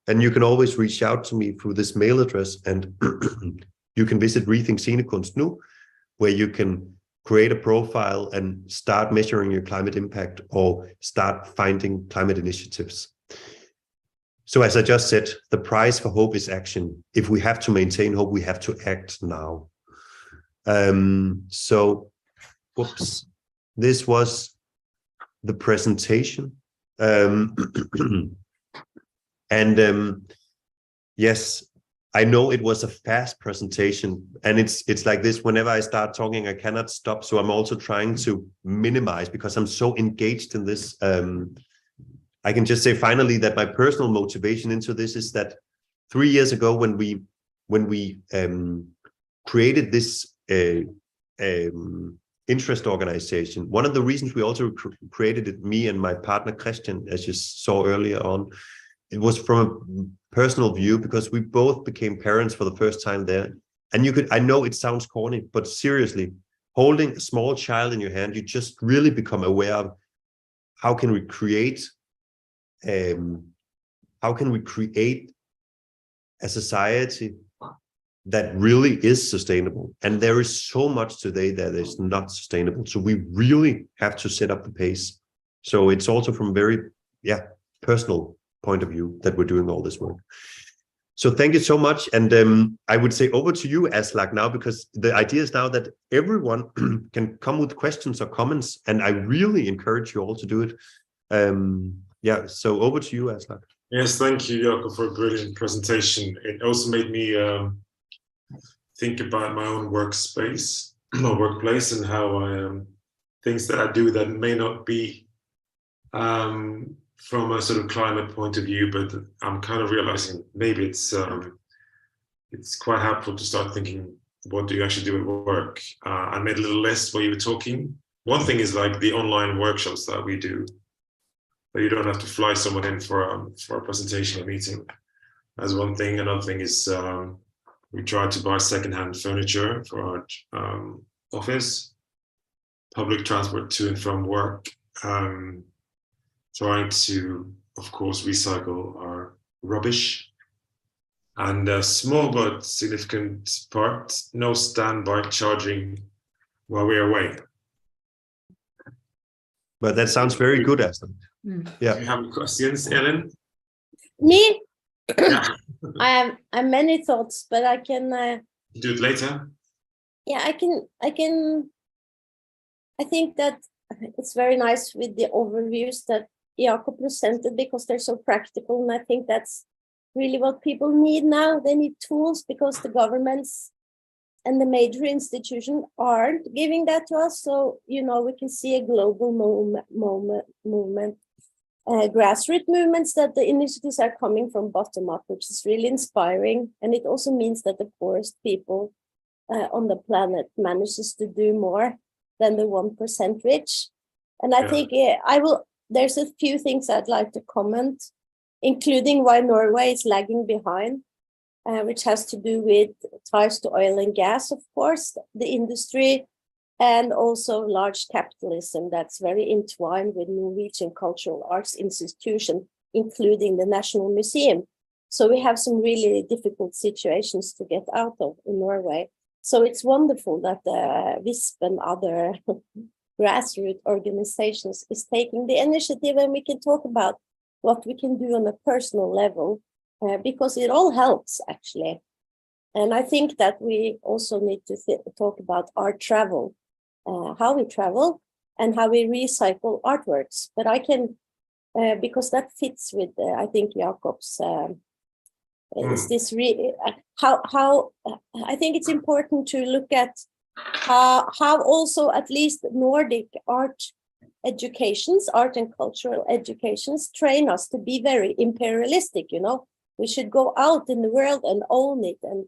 And you can always reach out to me through this mail address, and you can visit Rethink Scenekunst Nu, where you can create a profile and start measuring your climate impact or start finding climate initiatives. So as I just said, the price for hope is action. If we have to maintain hope, we have to act now. So, whoops, this was the presentation. Yes, I know it was a fast presentation, and it's like this. Whenever I start talking, I cannot stop. So I'm also trying to minimize, because I'm so engaged in this. I can just say finally that my personal motivation into this is that 3 years ago, when we created this interest organization, one of the reasons we also created it, me and my partner Christian, as you saw earlier on, it was from a personal view, because we both became parents for the first time there. And I know it sounds corny, but seriously, holding a small child in your hand, you just really become aware of how can we create a society that really is sustainable. And there is so much today that is not sustainable. So we really have to set up the pace. So it's also from very, personal point of view that we're doing all this work. So thank you so much. And I would say over to you, Aslak, now, because the idea is now that everyone can come with questions or comments, and I really encourage you all to do it. So over to you, Aslak. Yes, thank you, Jakob, for a brilliant presentation. It also made me think about my own workspace, my workplace, and how things that I do that may not be from a sort of climate point of view, but I'm kind of realizing maybe it's quite helpful to start thinking, what do you actually do at work? I made a little list while you were talking. One thing is like the online workshops that we do, that you don't have to fly someone in for a presentation or meeting. That's one thing. Another thing is we try to buy secondhand furniture for our office, public transport to and from work, trying to, of course, recycle our rubbish. And a small but significant part, no standby charging while we're away. But that sounds very good, Aston. Yeah. Do you have any questions, Ellen? Me? Yeah. I have many thoughts, but I can Do it later. Yeah, I can. I think that it's very nice with the overviews that Jakob presented, because they're so practical, and I think that's really what people need now. They need tools, because the governments and the major institutions aren't giving that to us. So, we can see a global movement, grassroots movements, that the initiatives are coming from bottom up, which is really inspiring. And it also means that the poorest people on the planet manages to do more than the 1% rich. And I think there's a few things I'd like to comment, including why Norway is lagging behind, which has to do with ties to oil and gas, of course, the industry, and also large capitalism that's very entwined with Norwegian cultural arts institution, including the National Museum. So we have some really difficult situations to get out of in Norway. So it's wonderful that the WISP and other grassroots organizations is taking the initiative, and we can talk about what we can do on a personal level, because it all helps, actually. And I think that we also need to talk about art travel, how we travel and how we recycle artworks. But I can, because that fits with, I think, Jakob's, is this really, how I think it's important to look at how also at least Nordic art educations, art and cultural educations, train us to be very imperialistic, we should go out in the world and own it, and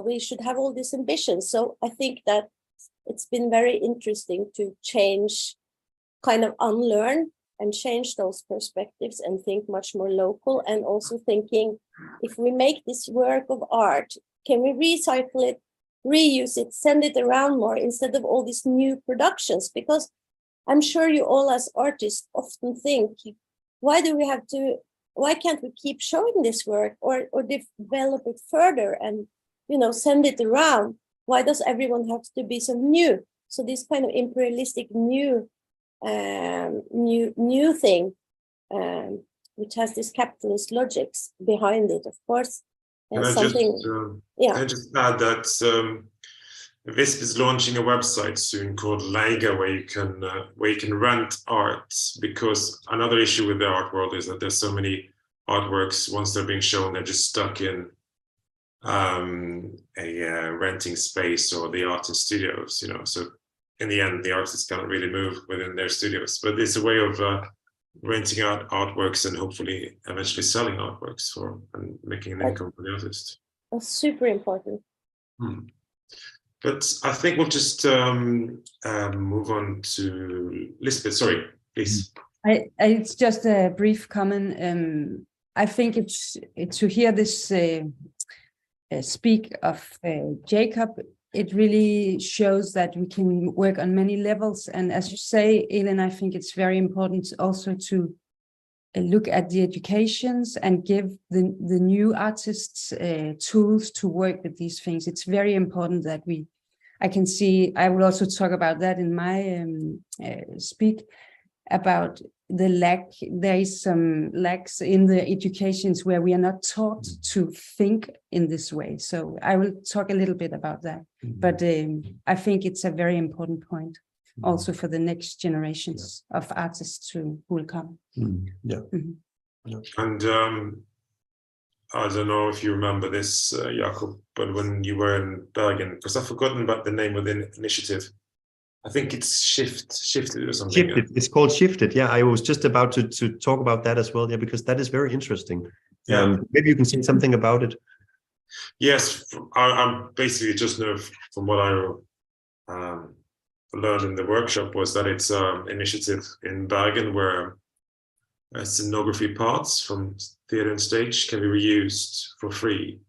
we should have all these ambitions. So I think that it's been very interesting to change, kind of unlearn and change those perspectives and think much more local, and also thinking, if we make this work of art, can we recycle it, reuse it, send it around more instead of all these new productions? Because I'm sure you all as artists often think, why can't we keep showing this work or develop it further and send it around? Why does everyone have to be so new? So this kind of imperialistic new thing, which has this capitalist logics behind it, of course. Can I just add that Visp is launching a website soon called Leiga, where you can rent art, because another issue with the art world is that there's so many artworks, once they're being shown, they're just stuck in a renting space or the artist studios, so in the end the artists cannot really move within their studios. But it's a way of renting out artworks and hopefully eventually selling artworks and making an income for the artist. That's super important. But I think we'll just move on to Lisbeth. Sorry, please. It's just a brief comment. I think it's to hear this speak of Jacob. It really shows that we can work on many levels. And as you say, Elin, I think it's very important also to look at the educations and give the new artists tools to work with these things. It's very important that I will also talk about that in my speak about the lack. There is some lacks in the educations where we are not taught to think in this way. So I will talk a little bit about that. But I think it's a very important point also for the next generations of artists who will come. And I don't know if you remember this, Jakob, but when you were in Bergen, because I've forgotten about the name of the initiative. I think it's Shifted or something. Shifted. It's called Shifted. Yeah, I was just about to talk about that as well. Yeah, because that is very interesting. Maybe you can say something about it. Yes, I basically just know from what I learned in the workshop was that it's an initiative in Bergen where scenography parts from theatre and stage can be reused for free.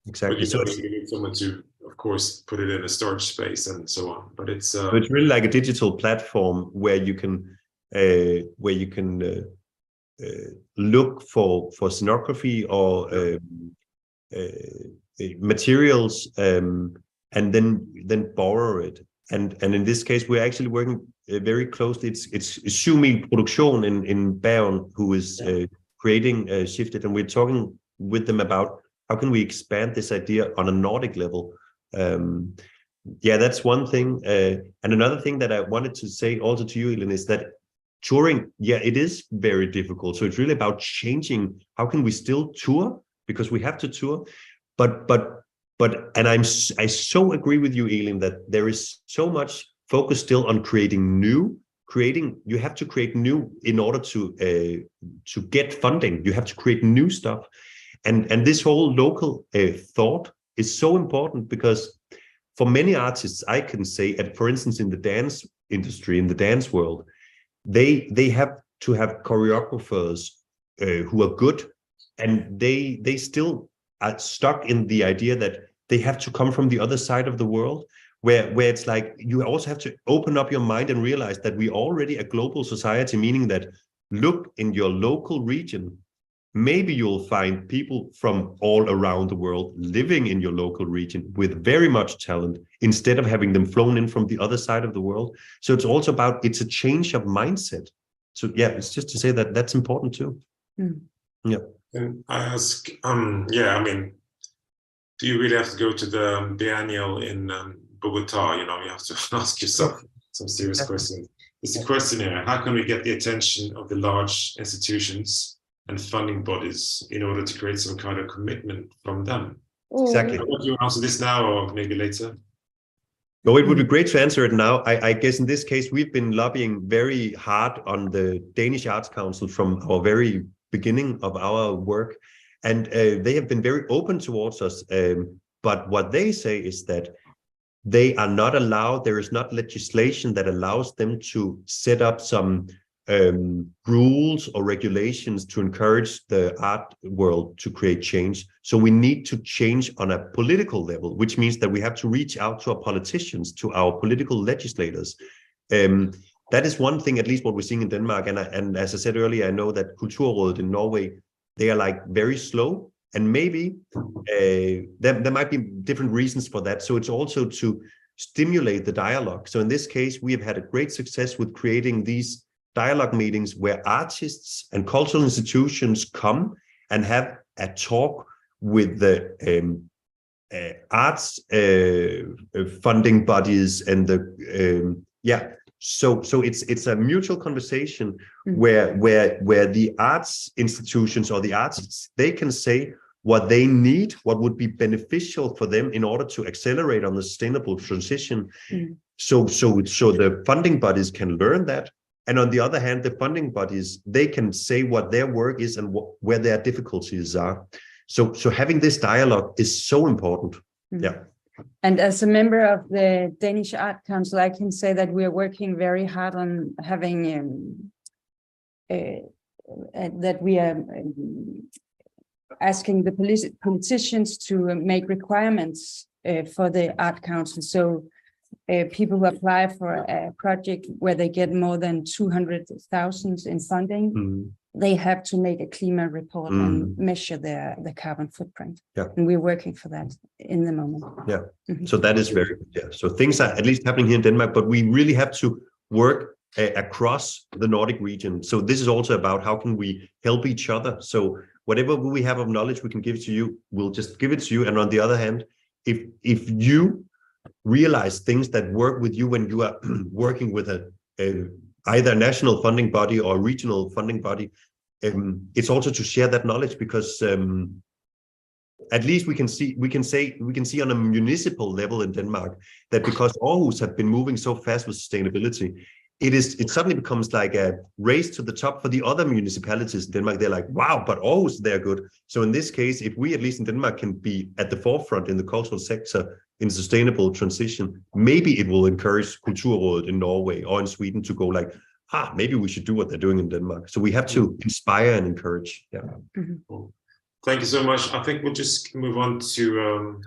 Exactly. So you need someone to, of course, put it in a storage space and so on. But it's so it's really like a digital platform where you can look for scenography or materials and then borrow it. And in this case, we're actually working very closely. It's Shumi Production in Bergen who is creating Shifted, and we're talking with them about how can we expand this idea on a Nordic level. That's one thing. And another thing that I wanted to say also to you, Elin, is that touring, it is very difficult. So it's really about changing. How can we still tour? Because we have to tour. And I so agree with you, Elin, that there is so much focus still on creating new. You have to create new in order to get funding. You have to create new stuff. And this whole local thought is so important, because for many artists, I can say, for instance, in the dance industry, in the dance world, they have to have choreographers who are good, and they still are stuck in the idea that they have to come from the other side of the world, where it's like you also have to open up your mind and realize that we're already a global society, meaning that look in your local region. Maybe you'll find people from all around the world living in your local region with very much talent, instead of having them flown in from the other side of the world. So it's also it's a change of mindset. So it's just to say that that's important too. Yeah. And I ask, do you really have to go to the biennial in Bogota? You have to ask yourself some serious questions. It's a question here: how can we get the attention of the large institutions and funding bodies in order to create some kind of commitment from them? Exactly. Do you answer this now or maybe later? No, it would be great to answer it now. I guess in this case, we've been lobbying very hard on the Danish Arts Council from our very beginning of our work. and they have been very open towards us. But what they say is that they are not allowed, there is not legislation that allows them to set up some rules or regulations to encourage the art world to create change. So we need to change on a political level, which means that we have to reach out to our politicians, to our political legislators. That is one thing, at least what we're seeing in Denmark. And as I said earlier, I know that Kulturrådet in Norway, they are like very slow, and maybe there might be different reasons for that. So it's also to stimulate the dialogue. So in this case, we have had a great success with creating these dialogue meetings where artists and cultural institutions come and have a talk with the arts funding bodies and the So it's a mutual conversation where the arts institutions or the artists, they can say what they need, what would be beneficial for them in order to accelerate on the sustainable transition. So the funding bodies can learn that. And on the other hand, the funding bodies, they can say what their work is and where their difficulties are. So having this dialogue is so important. Yeah. And as a member of the Danish Art Council, I can say that we are working very hard on having that we are asking the politicians to make requirements for the Art Council. So people who apply for a project where they get more than 200,000 in funding, they have to make a climate report and measure the carbon footprint. Yeah. And we're working for that in the moment. Yeah. So that is very good. Yeah. So things are at least happening here in Denmark, but we really have to work across the Nordic region. So this is also about how can we help each other. So whatever we have of knowledge we can give to you, we'll just give it to you. And on the other hand, if you realize things that work with you when you are working with either a national funding body or a regional funding body, it's also to share that knowledge, because at least we can see on a municipal level in Denmark that because Aarhus have been moving so fast with sustainability, it suddenly becomes like a race to the top for the other municipalities in Denmark. They're like, wow, but Aarhus, they're good. So in this case, if we at least in Denmark can be at the forefront in the cultural sector in sustainable transition, maybe it will encourage Kulturrådet in Norway or in Sweden to go like, maybe we should do what they're doing in Denmark. So we have to inspire and encourage. Yeah. Thank you so much. I think we'll just move on to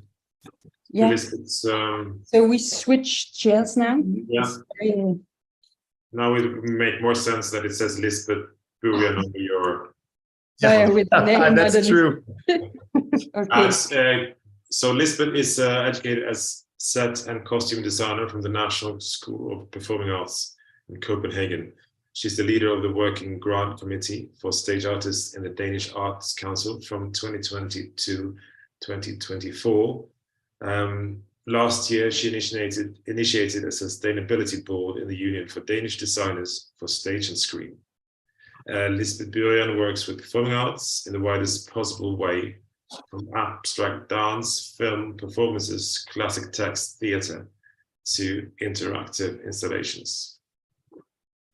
Lisbeth's, so we switch chairs now. Yeah. Now it make more sense that it says Lisbeth Burian over your. With the name that's true. Okay. So Lisbeth is educated as set and costume designer from the National School of Performing Arts in Copenhagen. She's the leader of the Working Grant Committee for Stage Artists in the Danish Arts Council from 2020 to 2024. Last year, she initiated a sustainability board in the Union for Danish Designers for Stage and Screen. Lisbeth Burian works with performing arts in the widest possible way, from abstract dance, film performances, classic text theatre, to interactive installations.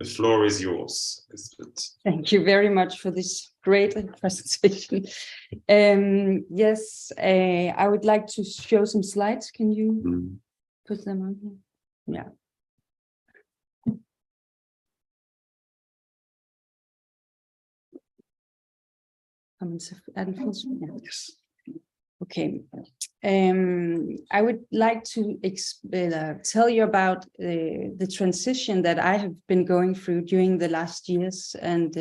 The floor is yours, Lisbeth. Thank you very much for this great presentation. Yes, I would like to show some slides. Can you put them on here? Yeah. Yes. Okay. I would like to tell you about the transition that I have been going through during the last years and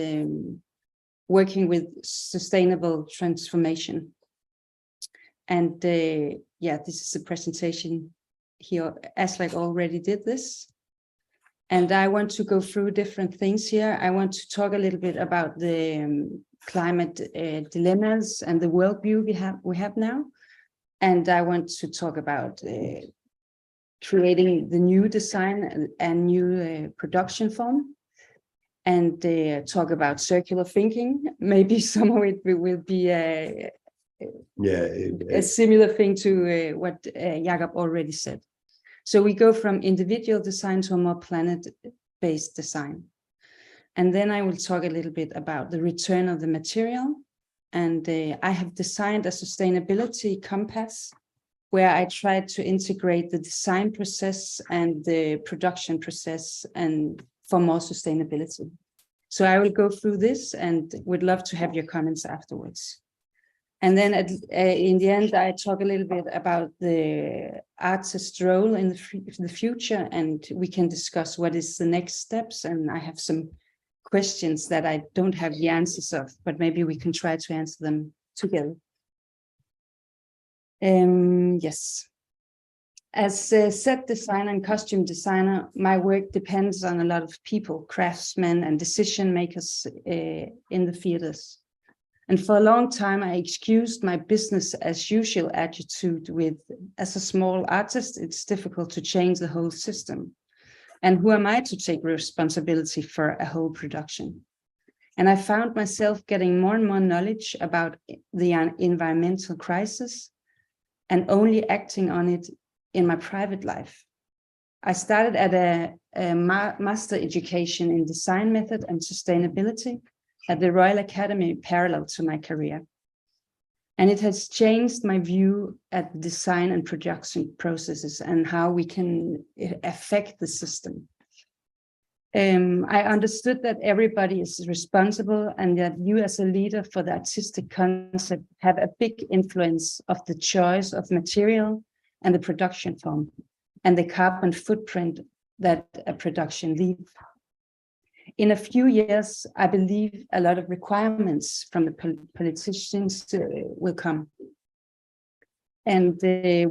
working with sustainable transformation. And this is the presentation here. Aslak already did this. And I want to go through different things here. I want to talk a little bit about the climate dilemmas and the worldview we have now. And I want to talk about creating the new design and new production form, and talk about circular thinking. Maybe some of it will be a similar thing to what Jakob already said. So we go from individual design to a more planet-based design. And then I will talk a little bit about the return of the material and I have designed a sustainability compass where I tried to integrate the design process and the production process and for more sustainability. So I will go through this and would love to have your comments afterwards. And then in the end, I talk a little bit about the artist's role in the future, and we can discuss what is the next steps. And I have some questions that I don't have the answers of, but maybe we can try to answer them together. Yes. As a set designer and costume designer, my work depends on a lot of people, craftsmen and decision makers in the theaters. And for a long time, I excused my business as usual attitude with, as a small artist, it's difficult to change the whole system. And who am I to take responsibility for a whole production? And I found myself getting more and more knowledge about the environmental crisis and only acting on it in my private life. I started at a master education in design method and sustainability at the Royal Academy parallel to my career. And it has changed my view at design and production processes and how we can affect the system. I understood that everybody is responsible and that you as a leader for the artistic concept have a big influence of the choice of material and the production form and the carbon footprint that a production leaves. In a few years, I believe a lot of requirements from the politicians will come. And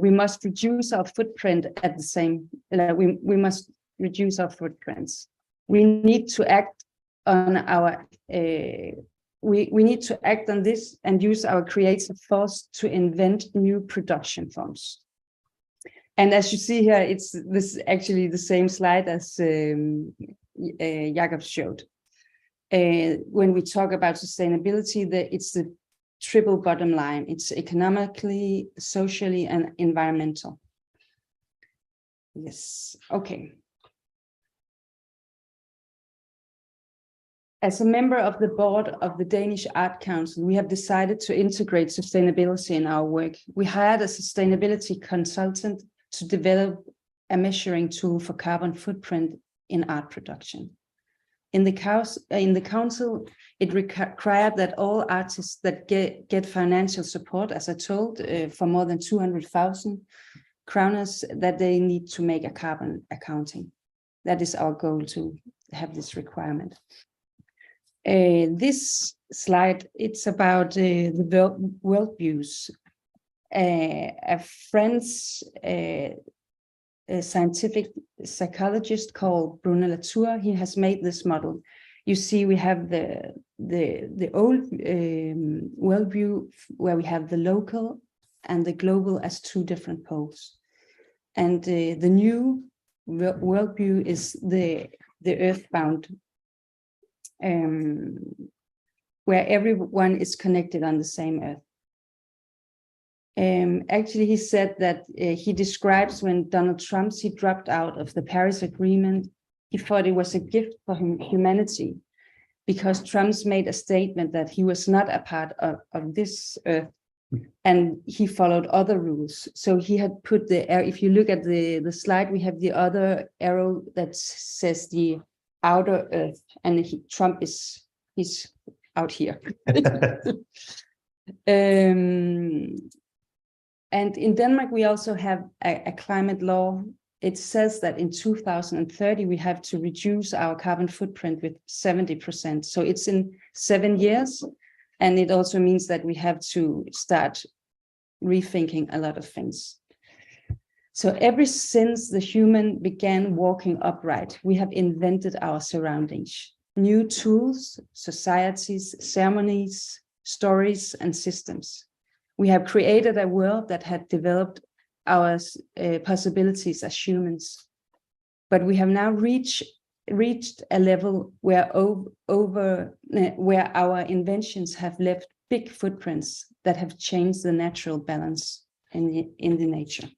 we must reduce our footprint at the same, we must reduce our footprints. We need to act on our, we need to act on this and use our creative force to invent new production forms. And as you see here, it's this actually the same slide as Jakob showed. When we talk about sustainability, it's the triple bottom line. It's economically, socially, and environmental. Yes, okay. As a member of the board of the Danish Art Council, we have decided to integrate sustainability in our work. We hired a sustainability consultant to develop a measuring tool for carbon footprint in art production. In the council, it required that all artists that get financial support, as I told, for more than 200,000 kroners, that they need to make a carbon accounting. That is our goal, to have this requirement. This slide, it's about the worldviews. A French a scientific psychologist called Bruno Latour, he has made this model. You see, we have the old worldview where we have the local and the global as two different poles. And the new worldview is the earthbound, where everyone is connected on the same earth. Actually, he said that he describes when Donald Trump, he dropped out of the Paris Agreement. He thought it was a gift for humanity because Trump's made a statement that he was not a part of this earth, and he followed other rules. So he had put the, if you look at the slide, we have the other arrow that says the outer earth, and Trump he's out here. And in Denmark, we also have a climate law. It says that in 2030, we have to reduce our carbon footprint with 70%. So it's in 7 years. And it also means that we have to start rethinking a lot of things. So ever since the human began walking upright, we have invented our surroundings, new tools, societies, ceremonies, stories, and systems. We have created a world that had developed our possibilities as humans, but we have now reached a level where where our inventions have left big footprints that have changed the natural balance in the nature.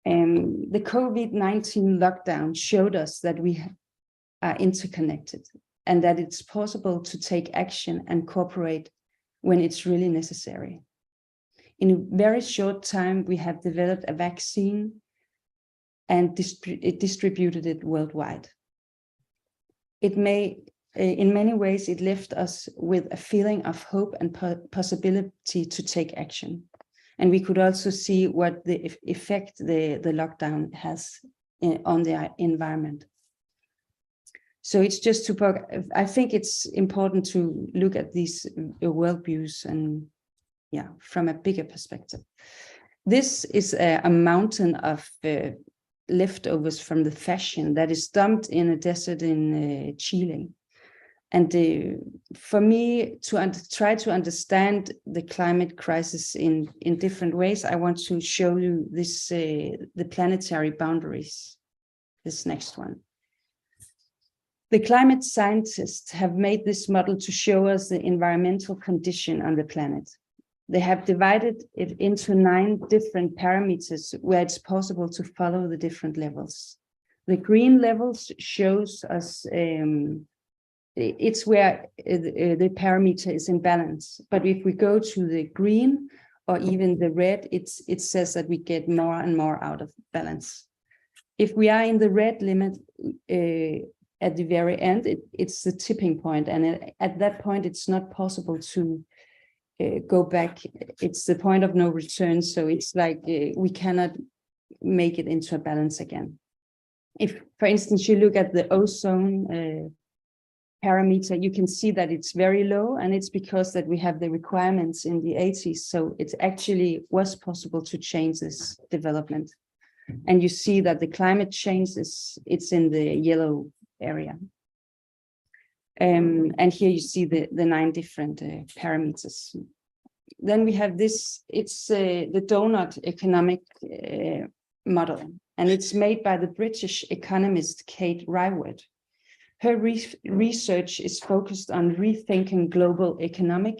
The COVID-19 lockdown showed us that we are interconnected and that it's possible to take action and cooperate when it's really necessary. In a very short time, we have developed a vaccine and distributed it worldwide. It may, in many ways, it left us with a feeling of hope and possibility to take action. And we could also see what the effect the lockdown has on the environment. So it's just I think it's important to look at these worldviews and from a bigger perspective. This is a mountain of leftovers from the fashion that is dumped in a desert in Chile. And for me to try to understand the climate crisis in different ways, I want to show you this, the planetary boundaries, this next one. The climate scientists have made this model to show us the environmental condition on the planet. They have divided it into 9 different parameters where it's possible to follow the different levels. The green levels shows us it's where the parameter is in balance. But if we go to the green or even the red, it says that we get more and more out of balance. If we are in the red limit at the very end, it's the tipping point. And at that point, it's not possible to go back. It's the point of no return. So it's like we cannot make it into a balance again. If, for instance, you look at the ozone parameter, you can see that it's very low, and it's because that we have the requirements in the 80s. So it actually was possible to change this development. And you see that the climate change it's in the yellow area. And here you see the 9 different parameters. Then we have this, it's the donut economic model, and it's made by the British economist Kate Raworth. Her research is focused on rethinking global economic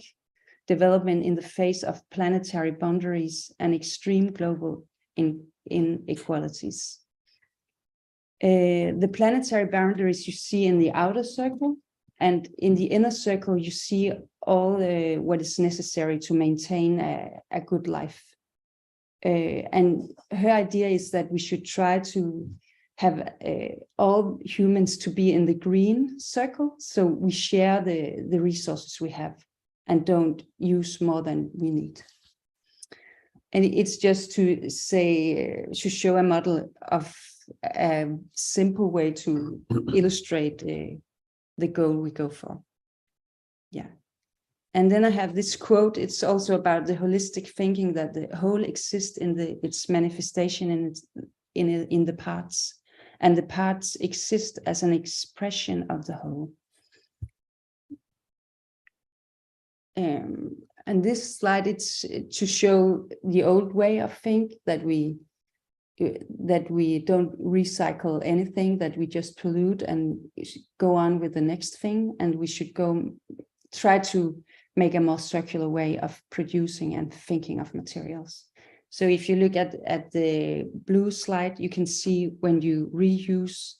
development in the face of planetary boundaries and extreme global inequalities. The planetary boundaries you see in the outer circle, and in the inner circle, you see all what is necessary to maintain a good life. And her idea is that we should try to have all humans to be in the green circle, so we share the resources we have and don't use more than we need. And it's just to say, to show a model of a simple way to illustrate the goal we go for. Yeah. And then I have this quote. It's also about the holistic thinking, that the whole exists in its manifestation in the parts, and the parts exist as an expression of the whole. And this slide, it's to show the old way of think, that we don't recycle anything, that we just pollute and go on with the next thing, and we should try to make a more circular way of producing and thinking of materials. So if you look at the blue slide, you can see when you reuse,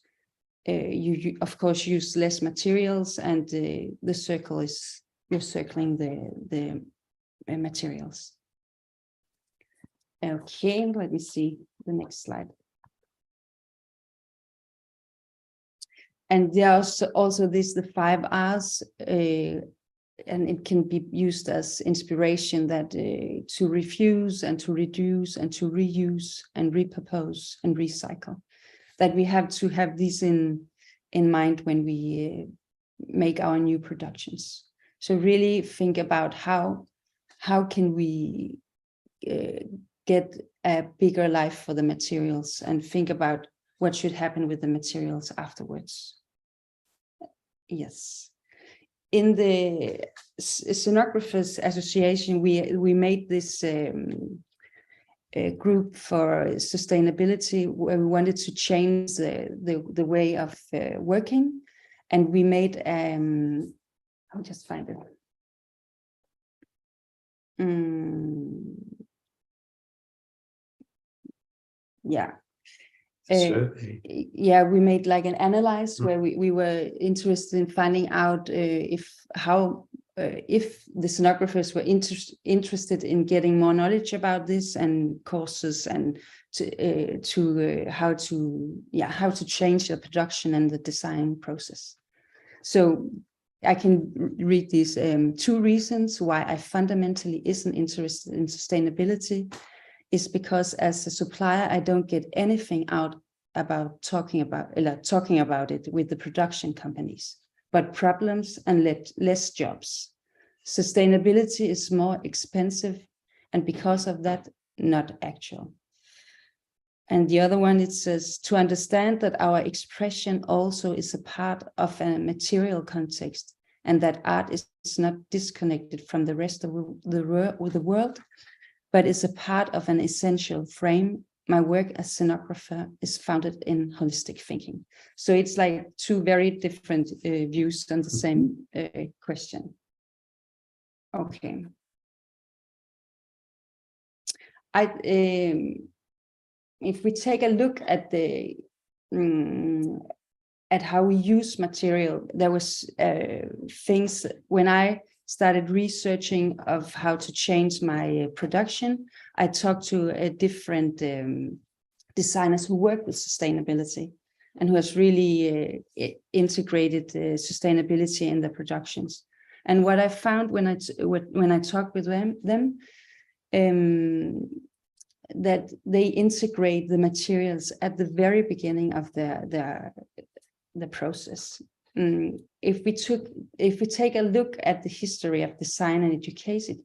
you of course use less materials, and the circle is, you're circling the materials. Okay, let me see the next slide. And there's also the 5 R's, and it can be used as inspiration, that to refuse and to reduce and to reuse and repurpose and recycle, that we have to have these in mind when we make our new productions. So really think about how can we get a bigger life for the materials, and think about what should happen with the materials afterwards. Yes. In the Scenographers Association, we made this group for sustainability, where we wanted to change the way of working, and we made I'll just find it. Yeah. Yeah, we made like an analyze where we were interested in finding out how if the scenographers were interested in getting more knowledge about this and courses and how to change the production and the design process. So I can read these 2 reasons why I fundamentally isn't interested in sustainability is because as a supplier, I don't get anything out about talking about it with the production companies, but problems and less jobs. Sustainability is more expensive, and because of that, not actual. And the other one, it says, to understand that our expression also is a part of a material context, and that art is not disconnected from the rest of the world, but is a part of an essential frame. My work as scenographer is founded in holistic thinking. So it's like 2 very different views on the same question. Okay. If we take a look at at how we use material, there was things when I started researching of how to change my production. I talked to different designers who work with sustainability and who has really integrated sustainability in their productions. And what I found when I talked with them that they integrate the materials at the very beginning of the process. If we take a look at the history of design and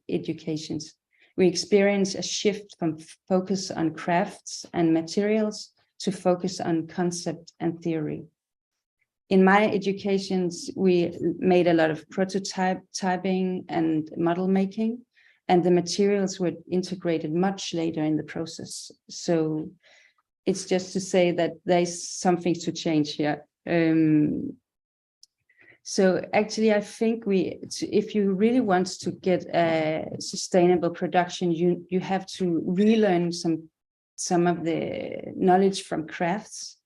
educations, we experience a shift from focus on crafts and materials to focus on concept and theory. In my educations, we made a lot of prototyping and model making, and the materials were integrated much later in the process. So it's just to say that there's something to change here. So actually, I think if you really want to get a sustainable production, you have to relearn some of the knowledge from crafts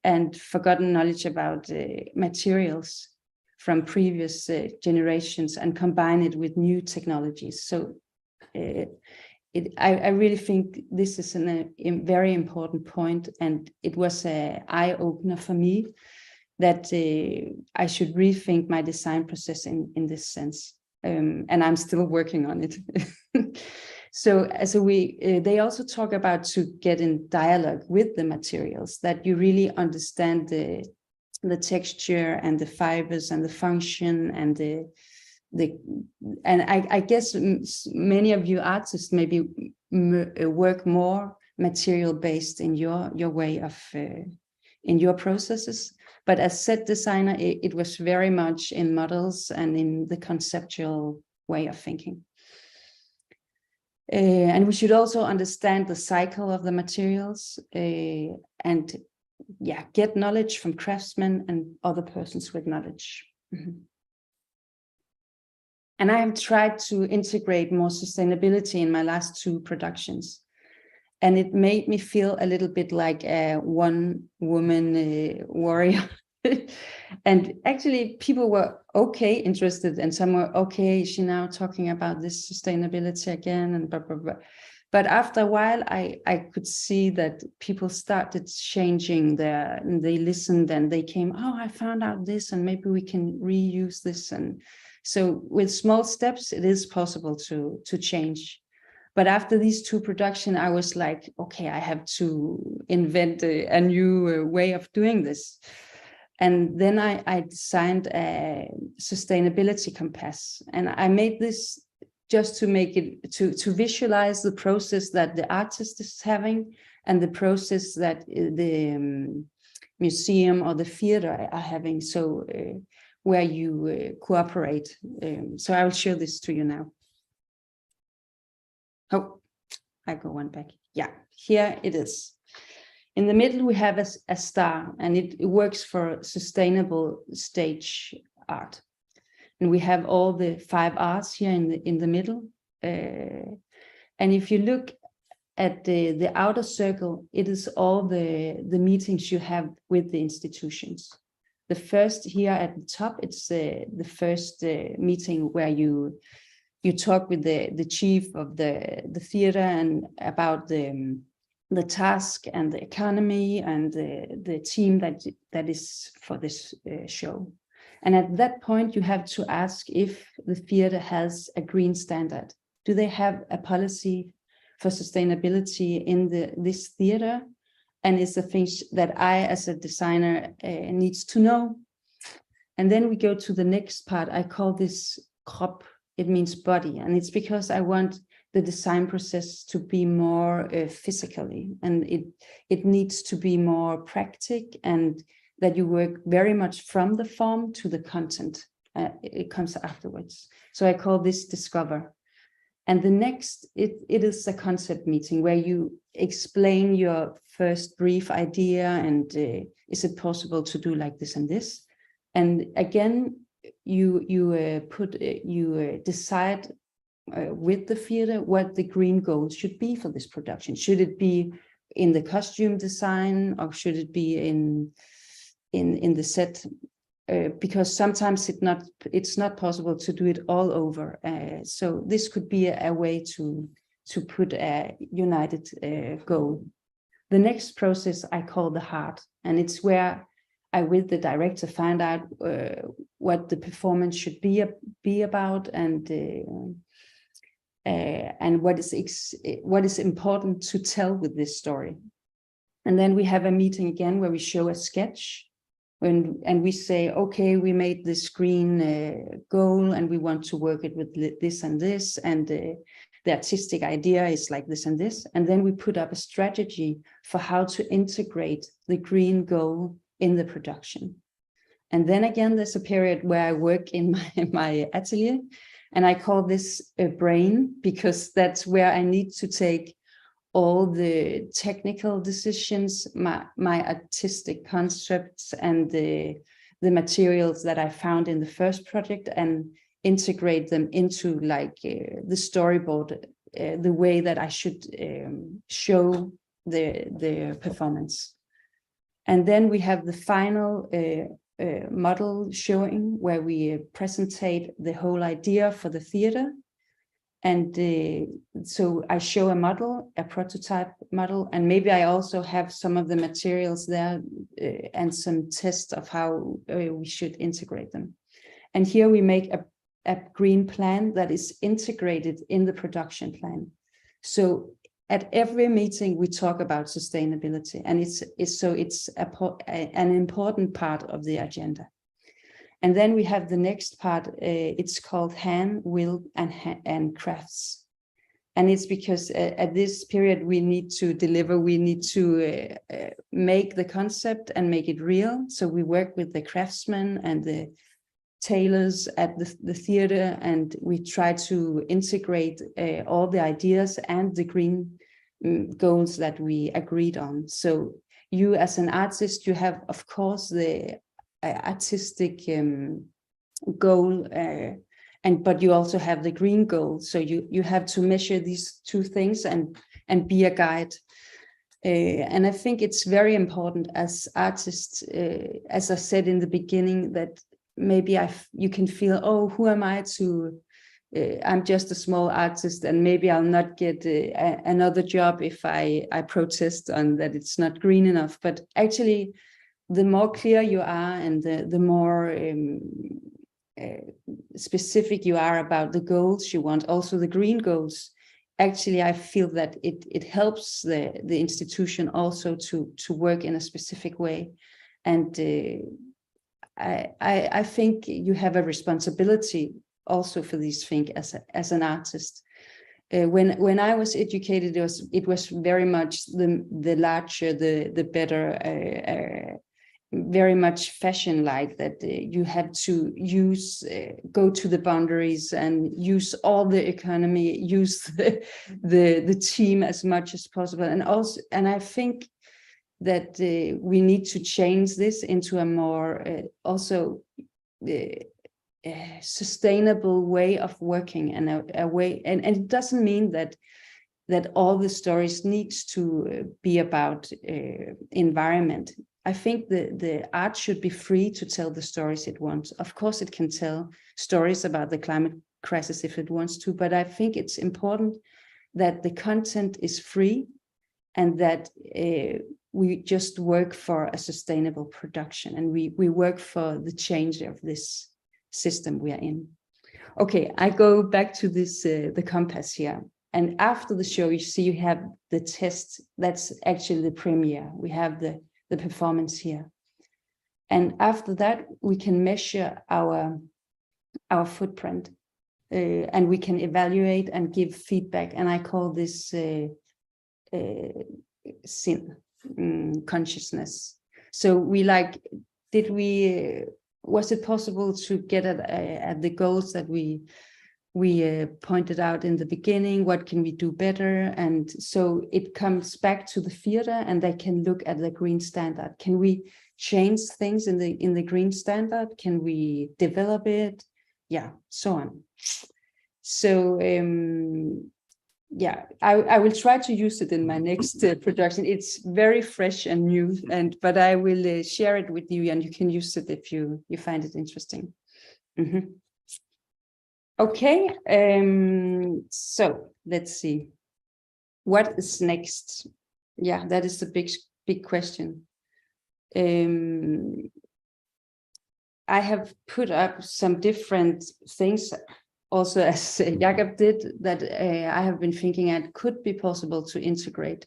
and forgotten knowledge about materials from previous generations and combine it with new technologies. So I really think this is a very important point, and it was an eye-opener for me that I should rethink my design process in this sense. And I'm still working on it. So they also talk about to get in dialogue with the materials, that you really understand the texture and the fibers and the function and and I guess many of you artists maybe work more material based in your way of in your processes. But as set designer, it was very much in models and in the conceptual way of thinking. And we should also understand the cycle of the materials and get knowledge from craftsmen and other persons with knowledge. Mm-hmm. And I have tried to integrate more sustainability in my last 2 productions. And it made me feel a little bit like a one-woman warrior. And actually, people were interested, and some were is she now talking about this sustainability again, and blah, blah, blah. But after a while, I could see that people started changing they listened and they came, I found out this, and maybe we can reuse this. And so with small steps, it is possible to change. But after these 2 productions, I was like, okay, I have to invent a new way of doing this. And then I designed a sustainability compass. And I made this just to make it, to visualize the process that the artist is having and the process that the museum or the theater are having. So where you cooperate. So I will show this to you now. Oh, I go one back. Yeah, here it is. In the middle, we have a star, and it works for sustainable stage art. And we have all the 5 R's here in the middle. And if you look at the outer circle, it is all the meetings you have with the institutions. The first here at the top, it's the first meeting where you talk with the chief of the theater and about the task and the economy and the team that is for this show. And at that point, you have to ask if the theater has a green standard. Do they have a policy for sustainability in this theater? And it's the things that I, as a designer, needs to know. And then we go to the next part. I call this krop. It means body. And it's because I want the design process to be more physically, and it needs to be more practical, and that you work very much from the form to the content. It comes afterwards. So I call this discover. And the next, it is a concept meeting where you explain your first brief idea and is it possible to do like this and this? And again, you decide with the theater what the green goals should be for this production. Should it be in the costume design, or should it be in the set? Because sometimes it's not possible to do it all over. So this could be a way to put a united goal. The next process I call the heart, and it's where I, with the director, find out what the performance should be about, and what is important to tell with this story. And then we have a meeting again where we show a sketch. And we say, okay, we made this green goal and we want to work it with this and this, and the artistic idea is like this and this. And then we put up a strategy for how to integrate the green goal in the production. And then again, there's a period where I work in my atelier, and I call this a brain, because that's where I need to take all the technical decisions, my artistic concepts, and the materials that I found in the first project, and integrate them into like the storyboard, the way that I should show the performance. And then we have the final model showing, where we presentate the whole idea for the theater. And so I show a model, a prototype model, and maybe I also have some of the materials there and some tests of how we should integrate them. And here we make a green plan that is integrated in the production plan. So at every meeting we talk about sustainability, and it's an important part of the agenda. And then we have the next part, it's called hand, will, and crafts. And it's because at this period we need to deliver, we need to make the concept and make it real. So we work with the craftsmen and the tailors at the theater, and we try to integrate all the ideas and the green goals that we agreed on. So you as an artist, you have, of course, the artistic goal, but you also have the green goal. So you have to measure these two things and be a guide. And I think it's very important as artists, as I said in the beginning, that maybe you can feel, oh, who am I to? I'm just a small artist, and maybe I'll not get another job if I protest on that it's not green enough. But actually, the more clear you are, and the more specific you are about the goals you want, also the green goals, actually I feel that it helps the institution also to work in a specific way. And I think you have a responsibility also for these things as an artist. When I was educated, it was very much the larger, the better, very much fashion-like, that you have to go to the boundaries and use all the economy, use the team as much as possible. And I think that we need to change this into a more also sustainable way of working, and a way, and it doesn't mean that all the stories needs to be about environment. I think the art should be free to tell the stories it wants. Of course, it can tell stories about the climate crisis if it wants to, but I think it's important that the content is free and that we just work for a sustainable production, and we work for the change of this system we are in. Okay, I go back to this, the compass here. And after the show, you see you have the test. That's actually the premiere. We have the performance here. And after that, we can measure our footprint, and we can evaluate and give feedback. And I call this sin, consciousness. So we like, was it possible to get at the goals that we pointed out in the beginning? What can we do better? And so it comes back to the theater, and they can look at the green standard. Can we change things in the green standard? Can we develop it? Yeah, so on. So yeah, I will try to use it in my next production. It's very fresh and new, but I will share it with you, and you can use it if you find it interesting. Mm-hmm. Okay, so let's see. What is next? Yeah, that is the big question. I have put up some different things also, as Jakob did, that I have been thinking it could be possible to integrate.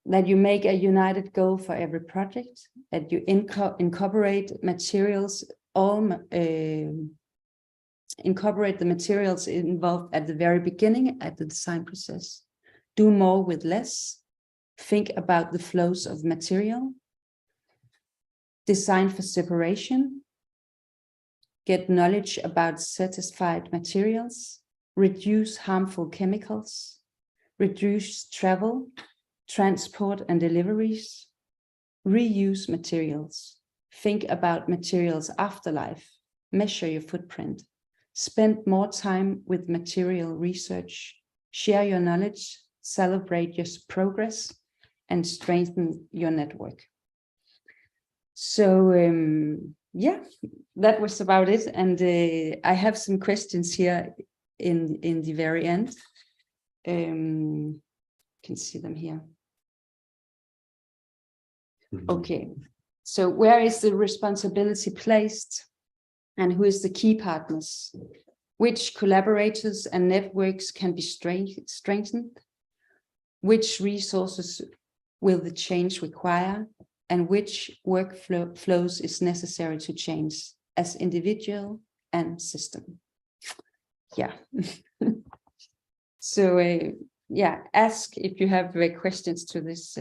That you make a united goal for every project, that you incorporate materials, incorporate the materials involved at the very beginning at the design process. Do more with less. Think about the flows of material. Design for separation. Get knowledge about certified materials. Reduce harmful chemicals. Reduce travel, transport and deliveries. Reuse materials. Think about materials afterlife. Measure your footprint. Spend more time with material research. Share your knowledge. Celebrate your progress. And strengthen your network. So yeah, that was about it. And I have some questions here in the very end. You can see them here. Okay, so where is the responsibility placed? And who is the key partners? Which collaborators and networks can be strengthened? Which resources will the change require? And which workflows is necessary to change as individual and system? Yeah. So yeah, ask if you have questions to this.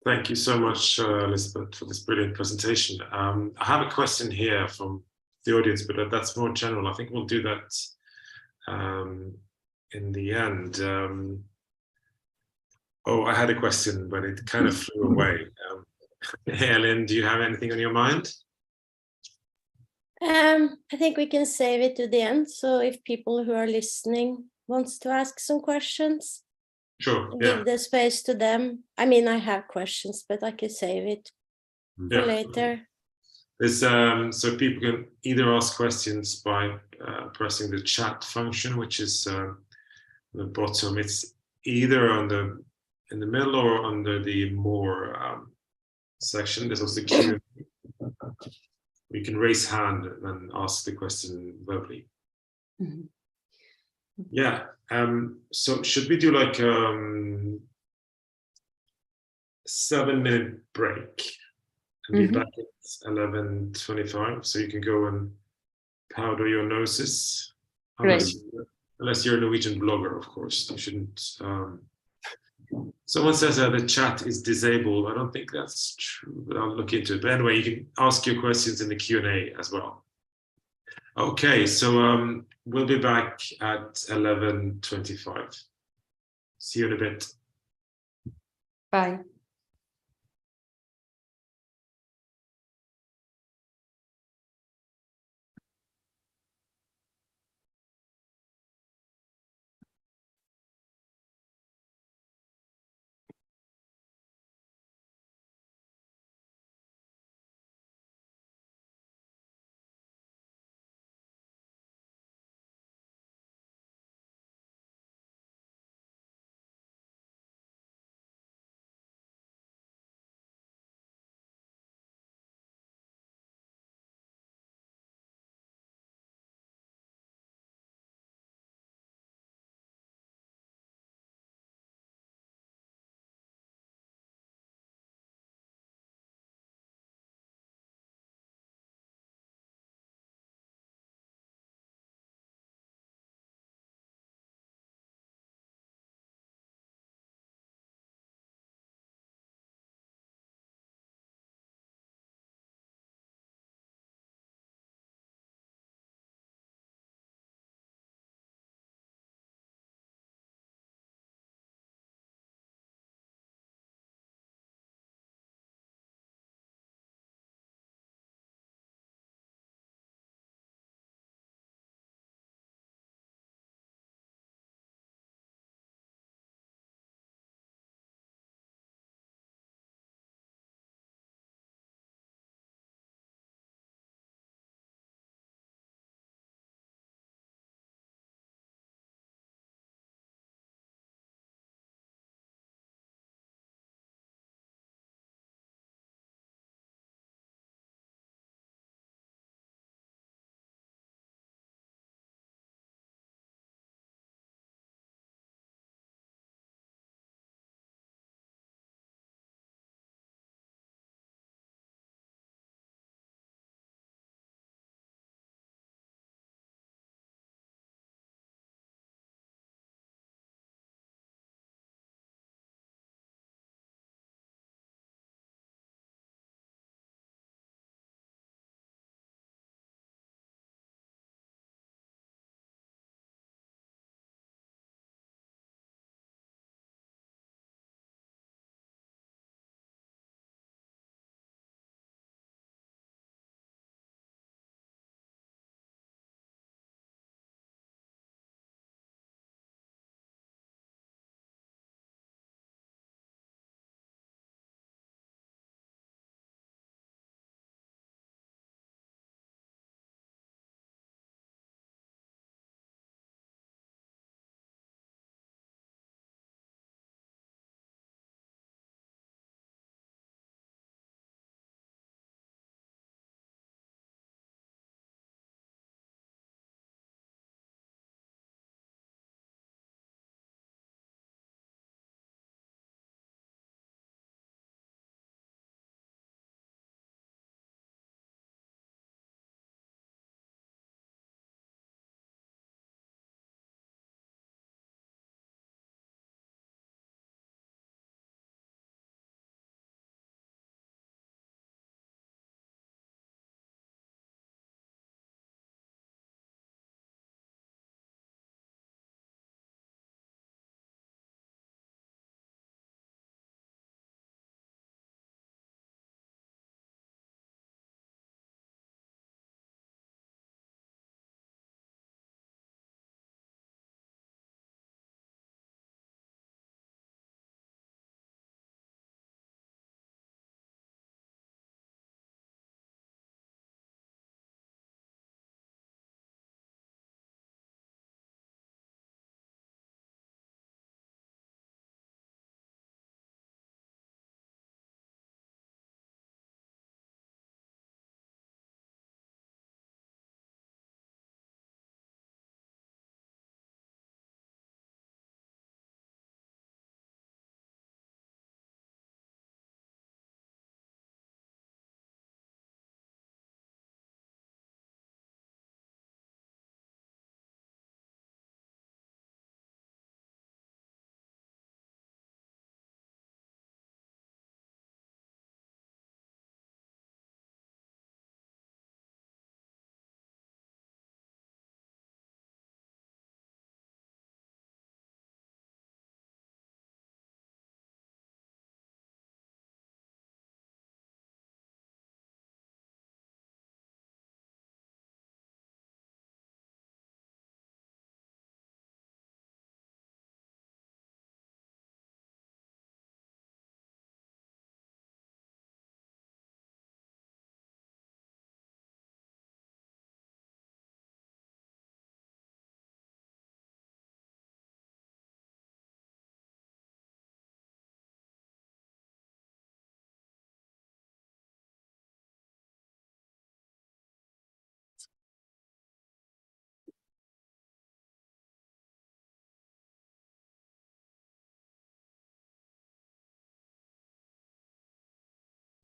Thank you so much, Elizabeth, for this brilliant presentation. I have a question here from the audience, but that's more general. I think we'll do that in the end. Oh, I had a question, but it kind of flew away. Helen, do you have anything on your mind? I think we can save it to the end. So if people who are listening wants to ask some questions, Sure. Yeah. give the space to them. I mean, I have questions, but I can save it for later. There's, so people can either ask questions by pressing the chat function, which is on the bottom. It's either in the middle or under the more section. There's also Q&A. You can raise hand and ask the question verbally. Mm-hmm. Yeah. So should we do like 7-minute break and be back at 11:25, so you can go and powder your noses? Unless you're a Norwegian blogger, of course. You shouldn't. Someone says that the chat is disabled. I don't think that's true, but I'll look into it. But anyway, you can ask your questions in the Q&A as well. Okay, so we'll be back at 11:25. See you in a bit. Bye.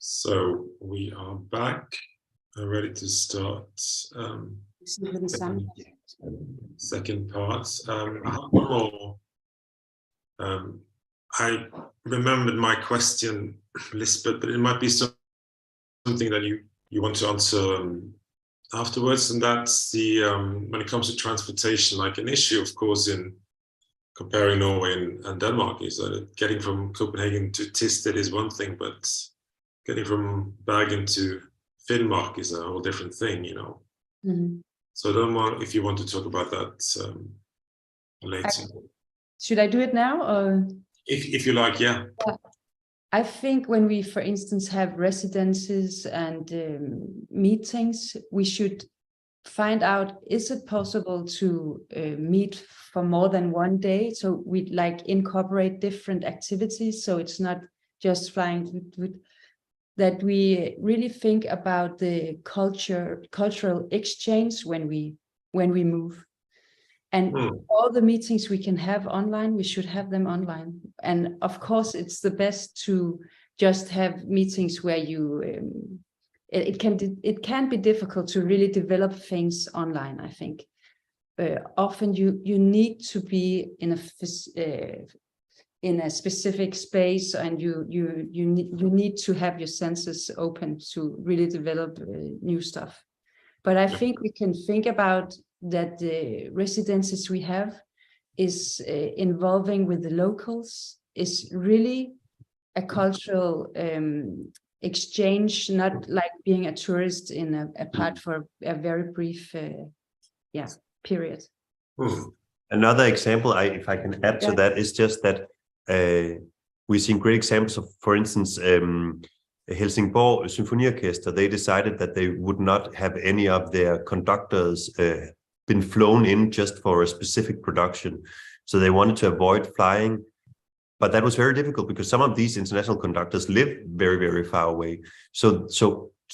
So we are back and ready to start second part. I have one more. I remembered my question, Lisbeth, but it might be something that you want to answer afterwards, and that's the when it comes to transportation, like an issue, of course, in comparing Norway and Denmark is that getting from Copenhagen to Tisted is one thing, but getting from Bergen to Finnmark is a whole different thing, you know. Mm-hmm. So I don't know if you want to talk about that later. Should I do it now, or if you like? Yeah. I think when we, for instance, have residences and meetings, we should find out, is it possible to meet for more than one day? So we like incorporate different activities. So it's not just flying, that we really think about the cultural exchange when we move. And all the meetings we can have online, we should have them online. And of course, it's the best to just have meetings where you, it can be difficult to really develop things online, I think. Often you need to be in a specific space, and you need to have your senses open to really develop new stuff. But I think we can think about that the residences we have is involving with the locals, is really a cultural exchange, not like being a tourist in a part for a very brief period. Another example, if I can add to that, is just that we've seen great examples of, for instance, Helsingborg Symfoniorkester. They decided that they would not have any of their conductors been flown in just for a specific production. So they wanted to avoid flying, but that was very difficult because some of these international conductors live very, very far away. So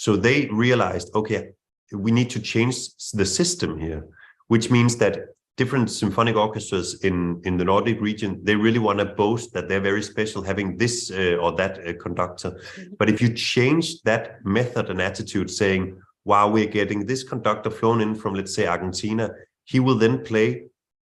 they realized, okay, we need to change the system here, which means that different symphonic orchestras in the Nordic region, they really want to boast that they're very special having this or that conductor. But if you change that method and attitude, saying, wow, we're getting this conductor flown in from, let's say, Argentina, he will then play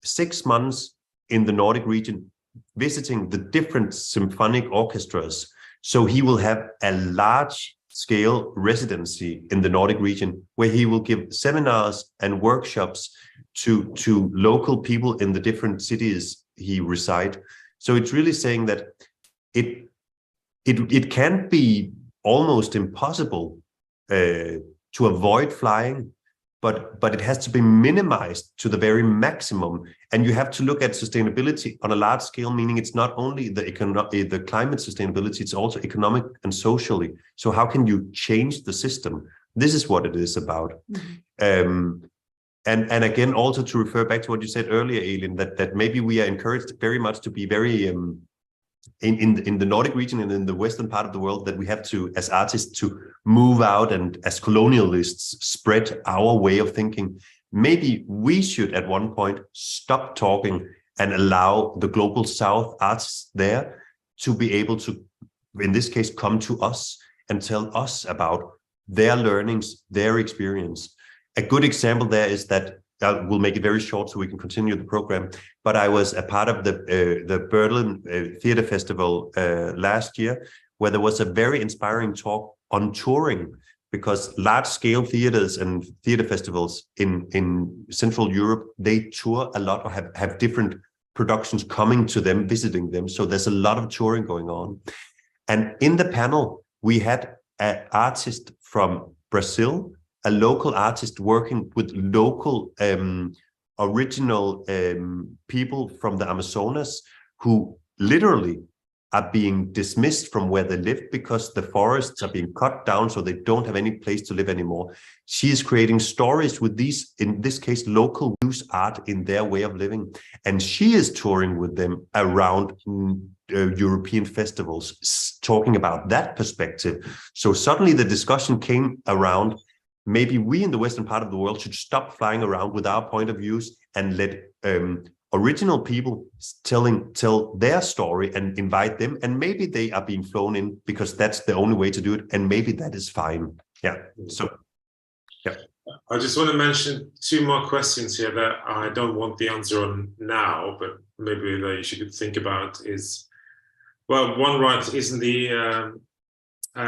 6 months in the Nordic region, visiting the different symphonic orchestras. So he will have a large scale residency in the Nordic region where he will give seminars and workshops to local people in the different cities he reside. So it's really saying that it can be almost impossible to avoid flying, but it has to be minimized to the very maximum. And you have to look at sustainability on a large scale, meaning it's not only the climate sustainability, it's also economic and socially. So how can you change the system? This is what it is about. And again, also to refer back to what you said earlier, Elin, that maybe we are encouraged very much to be very in the Nordic region and in the western part of the world, that we have to, as artists, to move out and as colonialists spread our way of thinking. Maybe we should at one point stop talking and allow the global South artists there to be able to, in this case, come to us and tell us about their learnings, their experience. A good example there is that, we'll make it very short so we can continue the program, but I was a part of the Berlin Theatre Festival last year, where there was a very inspiring talk on touring, because large-scale theaters and theatre festivals in Central Europe, they tour a lot or have different productions coming to them, visiting them. So there's a lot of touring going on. And in the panel, we had an artist from Brazil, a local artist working with local original people from the Amazonas, who literally are being dismissed from where they live because the forests are being cut down, so they don't have any place to live anymore. She is creating stories with these, in this case, local use art in their way of living. And she is touring with them around European festivals, talking about that perspective. So suddenly the discussion came around, maybe we in the western part of the world should stop flying around with our point of views and let original people tell their story and invite them, and maybe they are being flown in because that's the only way to do it, and maybe that is fine. Yeah. So yeah. I just want to mention 2 more questions here that I don't want the answer on now, but maybe that you should think about is, well, one, right, isn't the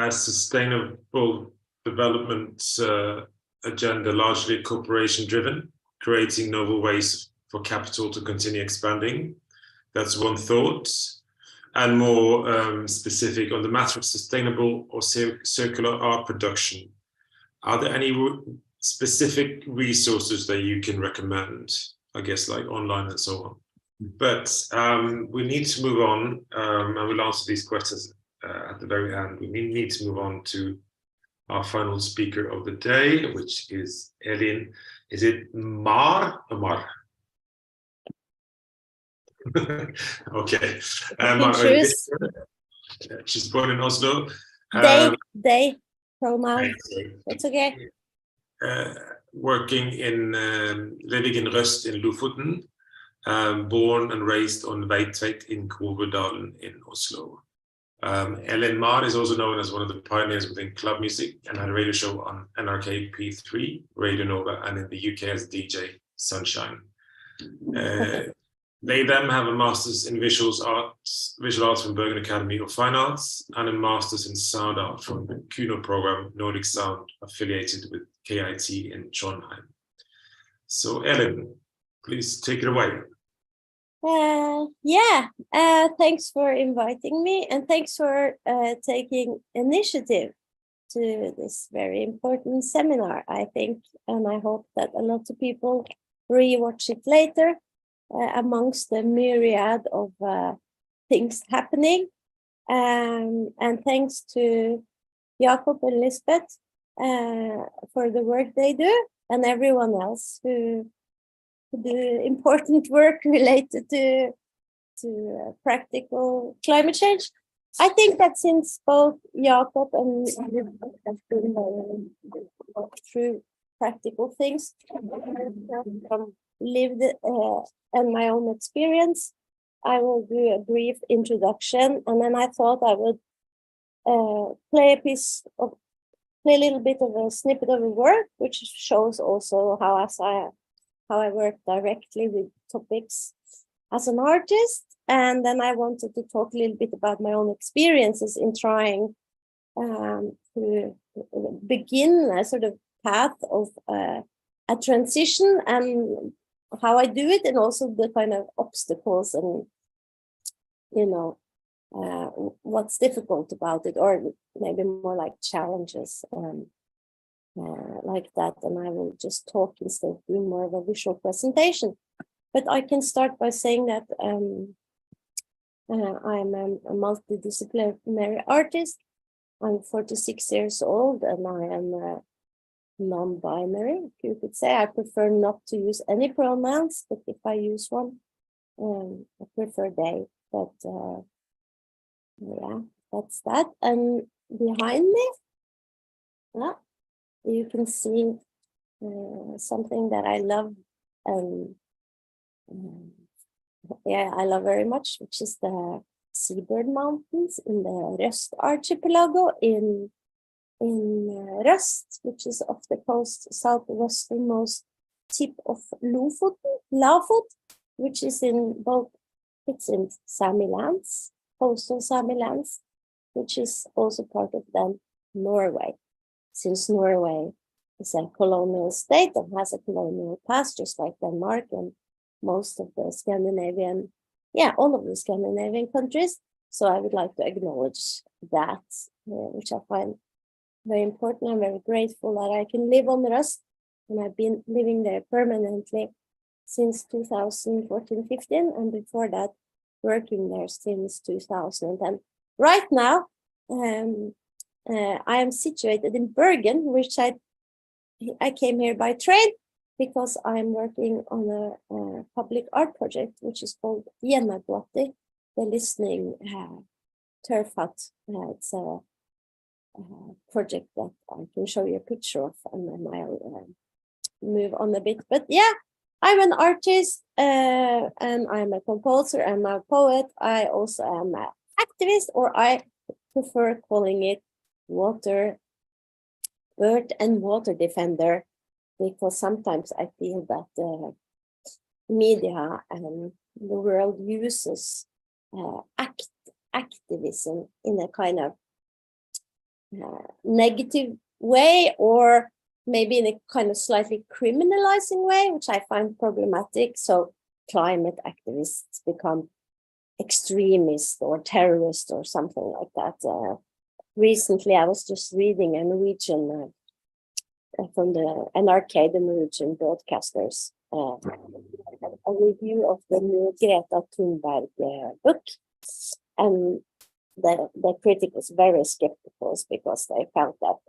sustainable development agenda largely cooperation driven, creating novel ways for capital to continue expanding? That's one thought. And more specific on the matter of sustainable or circular art production, are there any specific resources that you can recommend? I guess like online and so on. But we need to move on, and we'll answer these questions at the very end. We need to move on to our final speaker of the day, which is Elin. Is it Mar or Mar? Okay. She's born in Oslo. They pronoun. It's okay. Working in living in Røst in Lofoten, born and raised on Veitvet in Groruddalen in Oslo. Elin Mar is also known as one of the pioneers within club music and had a radio show on NRK P3, Radio Nova, and in the UK as DJ Sunshine. They then have a master's in visual arts from Bergen Academy of Fine Arts, and a master's in sound art from the Kuno program, Nordic Sound, affiliated with KIT in Trondheim. So Elin, please take it away. Thanks for inviting me, and thanks for taking initiative to this very important seminar, I think, and I hope that a lot of people rewatch it later. Amongst the myriad of things happening. And thanks to Jakob and Lisbeth for the work they do, and everyone else who do important work related to practical climate change. I think that since both Jakob and Lisbeth have been through practical things, lived and my own experience, I will do a brief introduction, and then I thought I would play a little bit of a snippet of a work, which shows also how I work directly with topics as an artist. And then I wanted to talk a little bit about my own experiences in trying to begin a sort of path of a transition, and how I do it, and also the kind of obstacles and, what's difficult about it, or maybe more like challenges like that. And I will just talk instead of doing more of a visual presentation. But I can start by saying that I'm a multidisciplinary artist. I'm 46 years old, and I am non-binary, you could say. I prefer not to use any pronouns, but if I use one, I prefer they. But that's that. And behind me, you can see something that I love, and I love very much, which is the Seabird Mountains in the Røst archipelago in Røst, which is off the coast, southwesternmost tip of Lafot, which is it's in Sami lands, coastal Sami lands, which is also part of Norway, since Norway is a colonial state and has a colonial past, just like Denmark and most of the Scandinavian, all of the Scandinavian countries. So I would like to acknowledge that, which I find very important. I'm very grateful that I can live on Røst, and I've been living there permanently since 2014-15, and before that working there since 2000. And right now I am situated in Bergen, which I came here by trade because I'm working on a public art project which is called Jennaguati, the listening turf hut. It's a project that I can show you a picture of, and then I'll move on a bit. But I'm an artist, and I'm a composer and a poet. I also am an activist, or I prefer calling it earth and water defender, because sometimes I feel that the media and the world uses activism in a kind of negative way, or maybe in a kind of slightly criminalizing way, which I find problematic. So climate activists become extremists or terrorists or something like that. Recently, I was just reading a Norwegian from the NRK, the Norwegian broadcasters, a review of the new Greta Thunberg book, and the critic was very skeptical because they felt that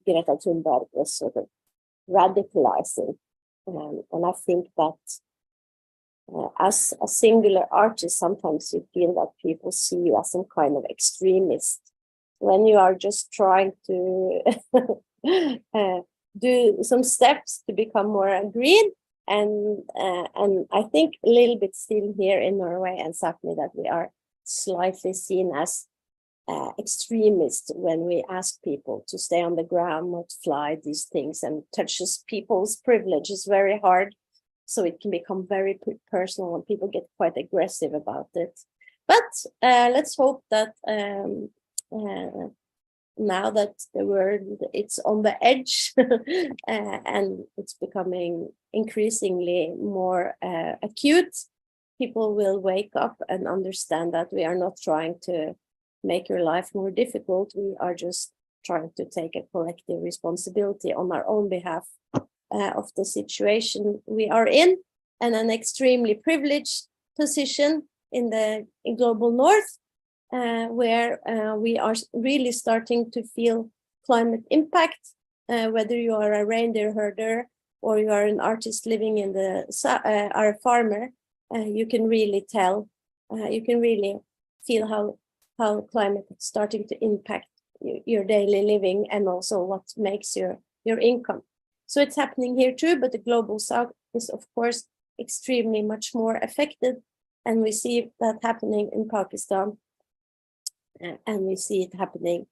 Greta Thunberg was sort of radicalizing, and I think that as a singular artist, sometimes you feel that people see you as some kind of extremist when you are just trying to do some steps to become more green. And I think a little bit still here in Norway and Sápmi that we are slightly seen as extremists when we ask people to stay on the ground, not fly these things, and touches people's privileges very hard. So it can become very personal and people get quite aggressive about it. But let's hope that now that the world it's on the edge and it's becoming increasingly more acute, people will wake up and understand that we are not trying to make your life more difficult. We are just trying to take a collective responsibility on our own behalf of the situation we are in, and an extremely privileged position in the global north, where we are really starting to feel climate impact, whether you are a reindeer herder or you are an artist living in the are a farmer. You can really tell, you can really feel how climate is starting to impact your daily living and also what makes your income. So it's happening here too, but the global south is of course extremely much more affected, and we see that happening in Pakistan, and we see it happening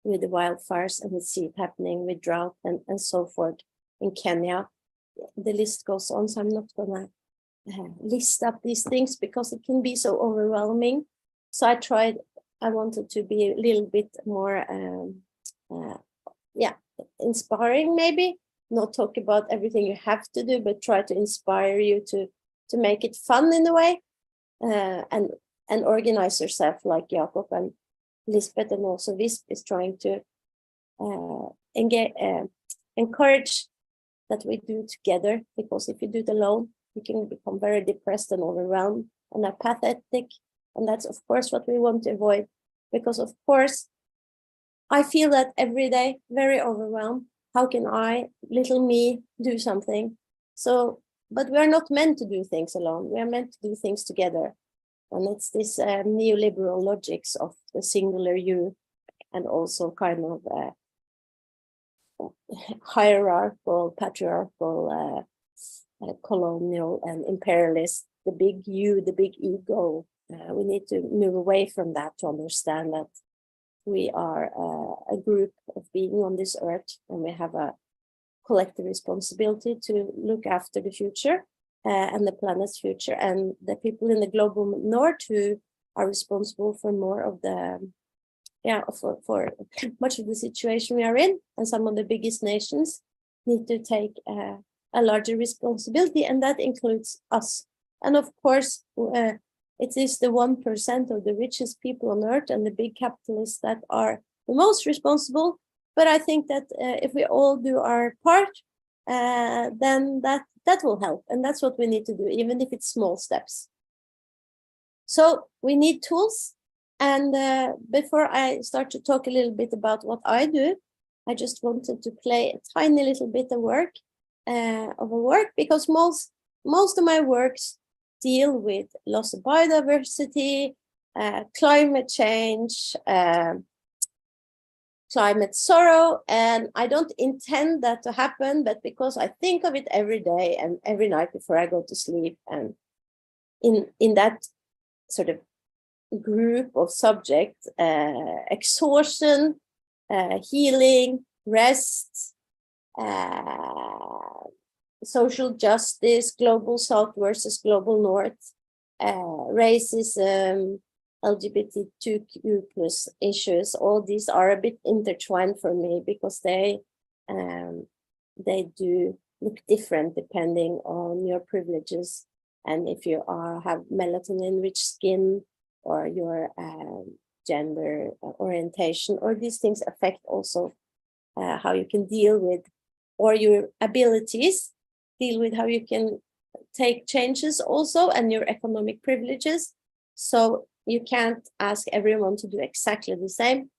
with the wildfires, and we see it happening with drought and so forth in Kenya. The list goes on, so I'm not gonna list up these things because it can be so overwhelming. So I wanted to be a little bit more inspiring, maybe not talk about everything you have to do, but try to inspire you to make it fun in a way, and organize yourself like Jakob and Lisbeth and also Visp is trying to encourage that we do together, because if you do it alone, you can become very depressed and overwhelmed and apathetic. And that's of course what we want to avoid, because of course I feel that every day, very overwhelmed. How can I, little me, do something? So, but we are not meant to do things alone. We are meant to do things together. And it's this neoliberal logics of the singular you, and also kind of hierarchical, patriarchal, colonial and imperialist, the big you, the big ego. We need to move away from that to understand that we are a group of beings on this earth, and we have a collective responsibility to look after the future and the planet's future, and the people in the global north who are responsible for more of the, for much of the situation we are in, and some of the biggest nations need to take a larger responsibility, and that includes us. And of course, it is the 1% of the richest people on earth and the big capitalists that are the most responsible. But I think that if we all do our part, then that will help. And that's what we need to do, even if it's small steps. So we need tools. And before I start to talk a little bit about what I do, I just wanted to play a tiny little bit of work, because most of my works deal with loss of biodiversity, climate change, climate sorrow. And I don't intend that to happen, but because I think of it every day and every night before I go to sleep, and in that sort of group of subjects, exhaustion, healing, rest, social justice, global south versus global north, racism, LGBTQ plus issues, all these are a bit intertwined for me because they do look different depending on your privileges, and if you have melatonin-rich skin, or your gender orientation, or these things affect also how you can deal with, or your abilities, deal with how you can take changes also, and your economic privileges. So you can't ask everyone to do exactly the same.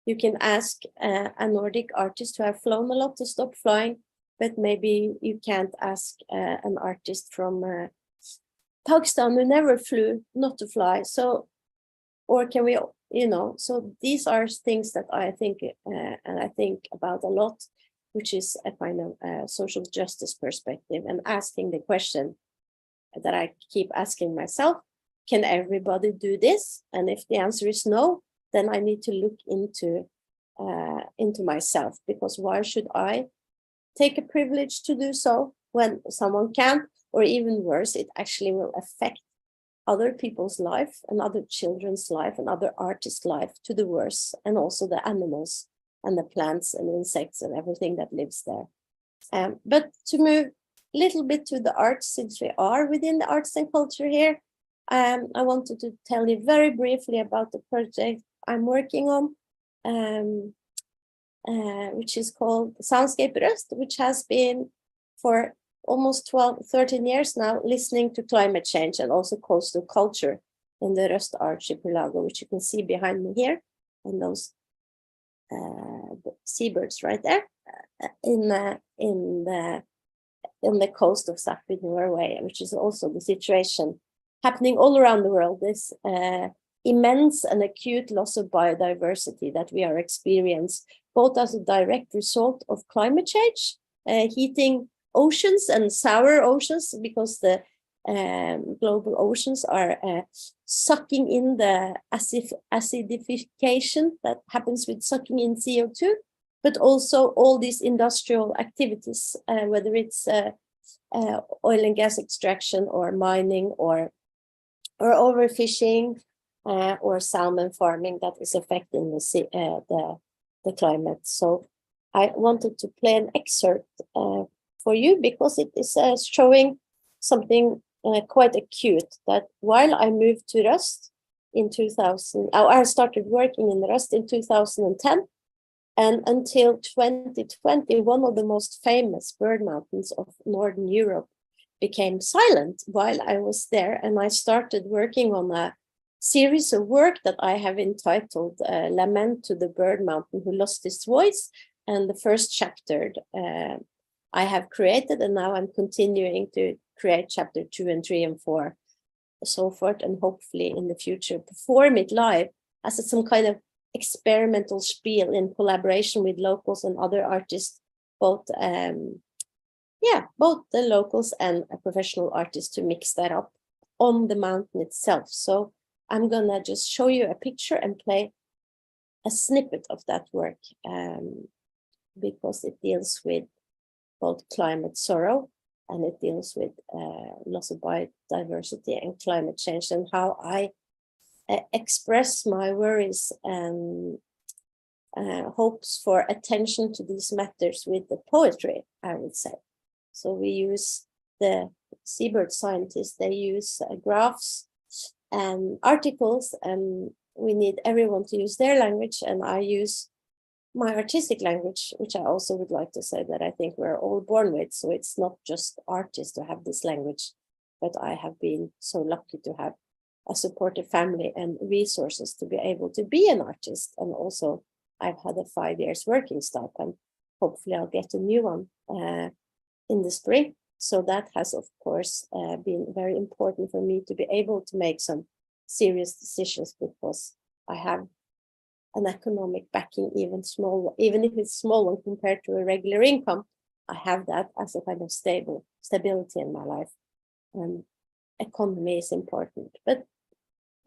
You can ask a Nordic artist who have flown a lot to stop flying, but maybe you can't ask an artist from Pakistan who never flew not to fly. So, or can we, so these are things that I think, and I think about a lot, which is a kind of social justice perspective, and asking the question that I keep asking myself, can everybody do this? And if the answer is no, then I need to look into myself, because why should I take a privilege to do so when someone can't? Or even worse, it actually will affect other people's life and other children's life and other artists' life to the worse, and also the animals and the plants and insects and everything that lives there. But to move a little bit to the arts, since we are within the arts and culture here, I wanted to tell you very briefly about the project I'm working on, which is called Soundscape Røst, which has been for almost 13 years now, listening to climate change and also coastal culture in the Røst archipelago, which you can see behind me here, and those seabirds right there in the coast of Sapmi, Norway, which is also the situation happening all around the world. This immense and acute loss of biodiversity that we are experiencing, both as a direct result of climate change, heating oceans and sour oceans, because the global oceans are sucking in the acidification that happens with sucking in CO2, but also all these industrial activities, whether it's oil and gas extraction or mining or overfishing or salmon farming that is affecting the climate. So I wanted to play an excerpt for you, because it is showing something quite acute, that while I moved to Røst in 2000, I started working in Røst in 2010, and until 2020, one of the most famous bird mountains of Northern Europe became silent while I was there, and I started working on a series of work that I have entitled Lament to the Bird Mountain Who Lost Its Voice, and the first chapter I have created, and now I'm continuing to create chapter 2 and 3 and 4, so forth, and hopefully in the future perform it live as some kind of experimental spiel in collaboration with locals and other artists, both the locals and a professional artist, to mix that up on the mountain itself. So I'm gonna just show you a picture and play a snippet of that work, because it deals with both climate sorrow, and it deals with loss of biodiversity and climate change, and how I express my worries and hopes for attention to these matters with the poetry, I would say. So we use, the seabird scientists, they use graphs and articles, and we need everyone to use their language, and I use my artistic language, which I also would like to say that I think we're all born with. So it's not just artists to have this language, but I have been so lucky to have a supportive family and resources to be able to be an artist. And also I've had a 5 years working stop, and hopefully I'll get a new one in the spring. So that has, of course, been very important for me to be able to make some serious decisions, because I have an economic backing, even if it's small one compared to a regular income, I have that as a kind of stability in my life. Economy is important, but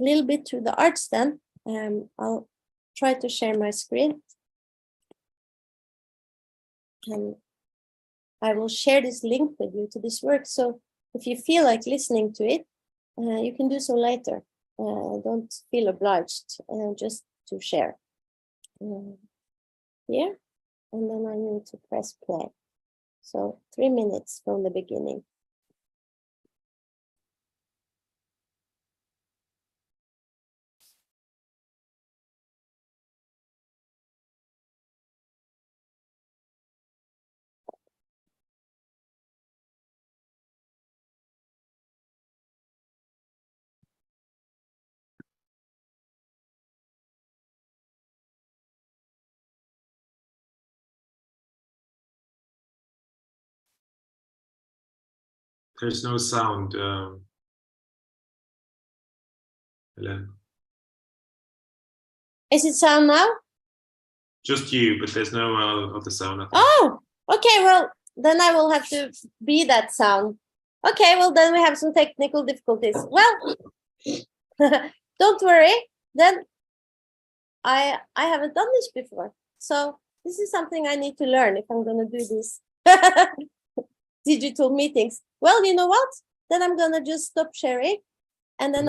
a little bit to the arts then. I'll try to share my screen. And I will share this link with you to this work. So if you feel like listening to it, you can do so later. Don't feel obliged, just to share. Here, and then I need to press play. So 3 minutes from the beginning. There's no sound, Helene. Is it sound now? Just you, but there's no other sound. I think. Oh, okay. Well, then I will have to be that sound. Okay, well, then we have some technical difficulties. Well, don't worry. Then I haven't done this before. So this is something I need to learn if I'm going to do this digital meetings. Well, you know what? Then I'm going to just stop sharing. And then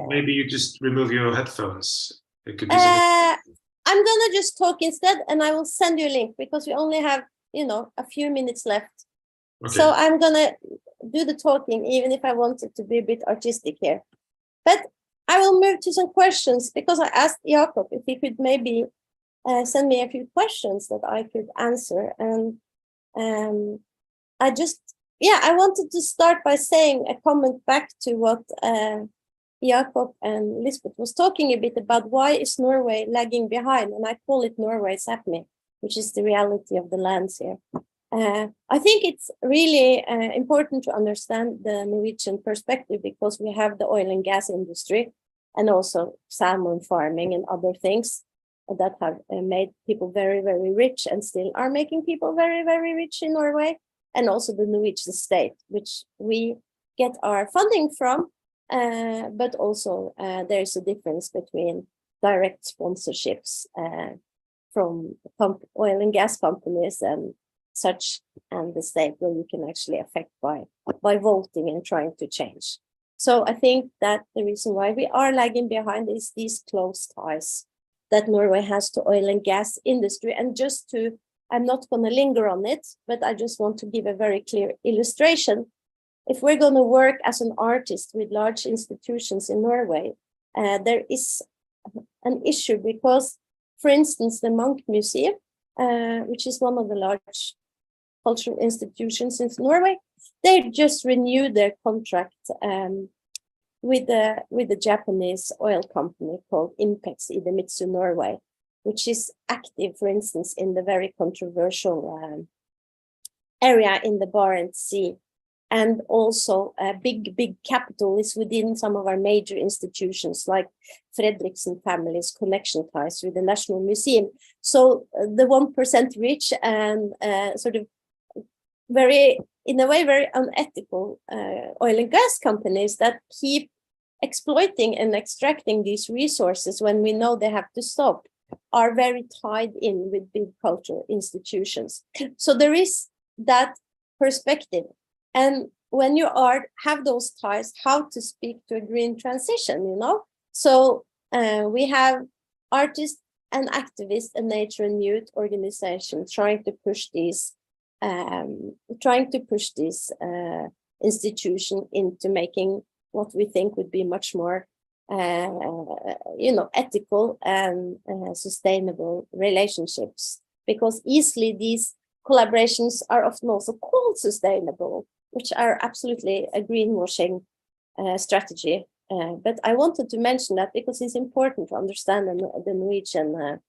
maybe you just remove your headphones. It could be I'm gonna just talk instead, and I will send you a link because we only have, a few minutes left. Okay. So I'm gonna do the talking, even if I wanted to be a bit artistic here. But I will move to some questions because I asked Jakob if he could maybe send me a few questions that I could answer. And I wanted to start by saying a comment back to what Jakob and Lisbeth was talking a bit about. Why is Norway lagging behind? And I call it Norway Sápmi, which is the reality of the lands here. I think it's really important to understand the Norwegian perspective because we have the oil and gas industry and also salmon farming and other things that have made people very, very rich and still are making people very, very rich in Norway. And also the Norwegian state, which we get our funding from, but also there's a difference between direct sponsorships from oil and gas companies and such, and the state where you can actually affect by voting and trying to change. So I think that the reason why we are lagging behind is these close ties that Norway has to oil and gas industry. And I'm not going to linger on it, but I just want to give a very clear illustration. If we're going to work as an artist with large institutions in Norway, there is an issue because, for instance, the Munch Museum, which is one of the large cultural institutions in Norway, they just renewed their contract with the Japanese oil company called Inpex Idemitsu Norway, which is active, for instance, in the very controversial area in the Barents Sea. And also a big capital is within some of our major institutions like Fredriksen family's connection ties with the National Museum. So the 1% rich and sort of in a way, very unethical oil and gas companies that keep exploiting and extracting these resources when we know they have to stop are very tied in with big cultural institutions. So there is that perspective. And when you have those ties, how to speak to a green transition, So we have artists and activists and nature and youth organizations trying to push these institutions into making what we think would be much more ethical and sustainable relationships, because easily these collaborations are often also called sustainable, which are absolutely a greenwashing strategy. But I wanted to mention that because it's important to understand the Norwegian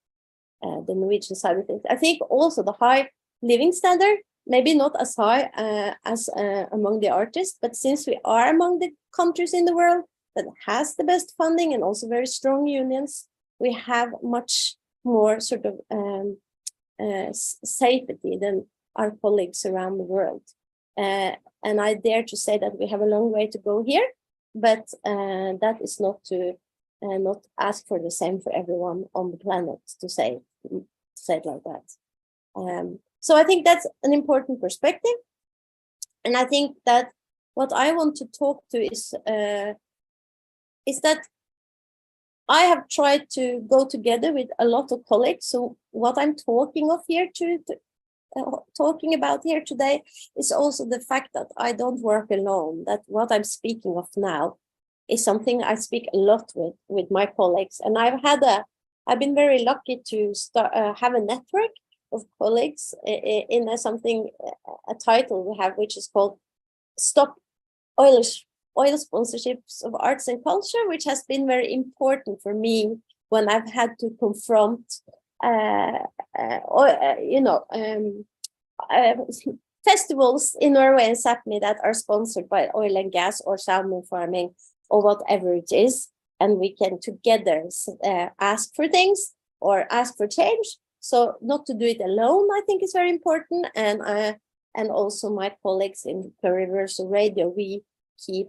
side of things. I think also the high living standard, maybe not as high as among the artists, but since we are among the countries in the world that has the best funding and also very strong unions, we have much more sort of safety than our colleagues around the world. And I dare to say that we have a long way to go here, but that is not to not ask for the same for everyone on the planet, to say it like that. So I think that's an important perspective. And I think that what I want to talk to is that I have tried to go together with a lot of colleagues. So what I'm talking about here today is also the fact that I don't work alone, that what I'm speaking of now is something I speak a lot with my colleagues. And I've been very lucky to have a network of colleagues in a title we have, which is called Stop Oil Sponsorships of Arts and Culture, which has been very important for me when I've had to confront festivals in Norway and Sápmi that are sponsored by oil and gas or salmon farming or whatever it is, and we can together ask for things or ask for change. So not to do it alone, I think is very important. And also my colleagues in Pluriversal Radio, we keep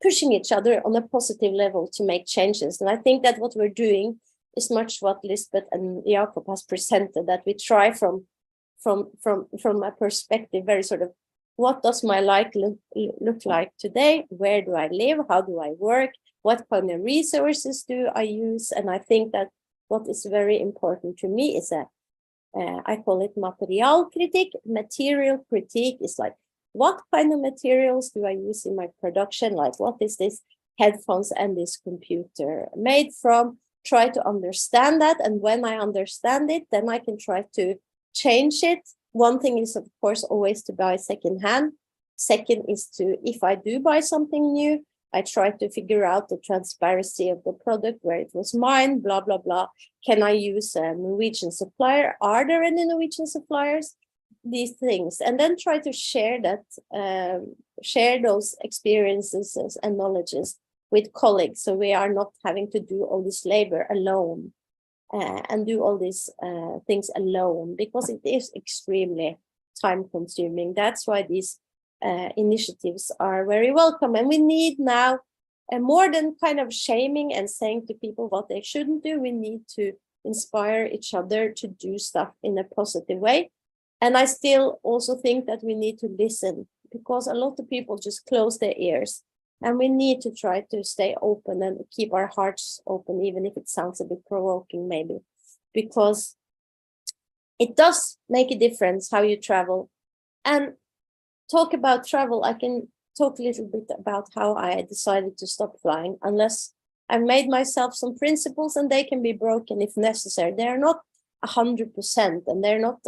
pushing each other on a positive level to make changes. And I think that what we're doing is much what Lisbeth and Jakob has presented, that we try from a perspective, very sort of, what does my life look like today? Where do I live? How do I work? What kind of resources do I use? And I think that what is very important to me is I call it materialkritik. Material critique is like, what kind of materials do I use in my production? Like, what is this headphones and this computer made from? Try to understand that. And when I understand it, then I can try to change it. One thing is, of course, always to buy secondhand. Second is to, if I do buy something new, I try to figure out the transparency of the product, where it was mine, blah, blah, blah. Can I use a Norwegian supplier? Are there any Norwegian suppliers? These things. And then try to share those experiences and knowledges with colleagues. So we are not having to do all this labor alone and do all these things alone, because it is extremely time consuming. That's why these initiatives are very welcome. And we need now, more than kind of shaming and saying to people what they shouldn't do, we need to inspire each other to do stuff in a positive way. And I still also think that we need to listen, because a lot of people just close their ears, and we need to try to stay open and keep our hearts open, even if it sounds a bit provoking maybe, because it does make a difference how you travel. And talk about travel, I can talk a little bit about how I decided to stop flying, unless I've made myself some principles, and they can be broken if necessary. They're not 100%, and they're not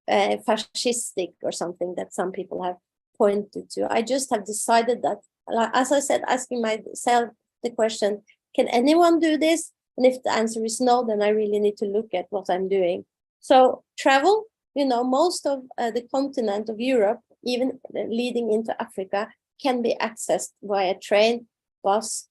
fascistic or something that some people have pointed to. I just have decided that, as I said, asking myself the question, can anyone do this? And if the answer is no, then I really need to look at what I'm doing. So travel, most of the continent of Europe, even leading into Africa, can be accessed via train, bus,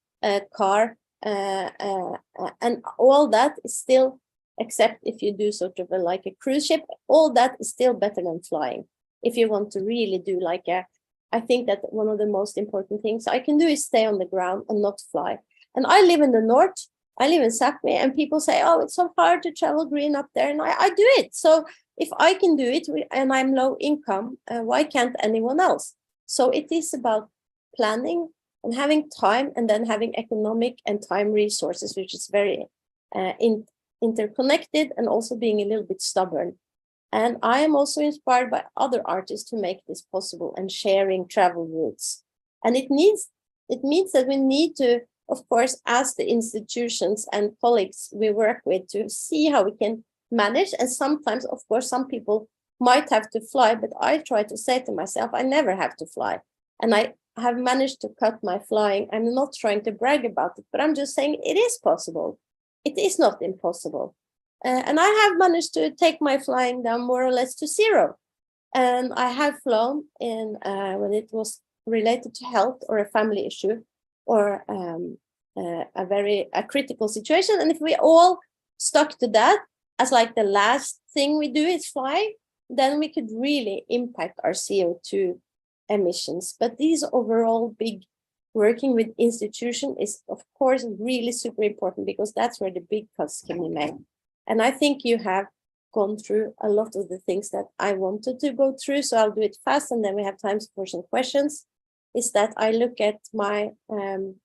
car, and all that is still, except if you do sort of like a cruise ship, all that is still better than flying. If you want to really do I think that one of the most important things I can do is stay on the ground and not fly. And I live in the north, I live in Sápmi, and people say, oh, it's so hard to travel green up there. And I do it. So if I can do it and I'm low income, why can't anyone else? So it is about planning and having time, and then having economic and time resources, which is very interconnected, and also being a little bit stubborn. And I am also inspired by other artists to make this possible and sharing travel routes. And it means that we need to, of course, ask the institutions and colleagues we work with to see how we can manage. And sometimes, of course, some people might have to fly, but I try to say to myself, I never have to fly. And I have managed to cut my flying. I'm not trying to brag about it, but I'm just saying it is possible. It is not impossible. And I have managed to take my flying down more or less to zero. And I have flown in when it was related to health or a family issue or a critical situation. And if we all stuck to that as like the last thing we do is fly, then we could really impact our CO2 emissions. But these overall big working with institution is of course really super important, because that's where the big cuts can be made. And I think you have gone through a lot of the things that I wanted to go through, so I'll do it fast and then we have time for some questions. Is that I look at my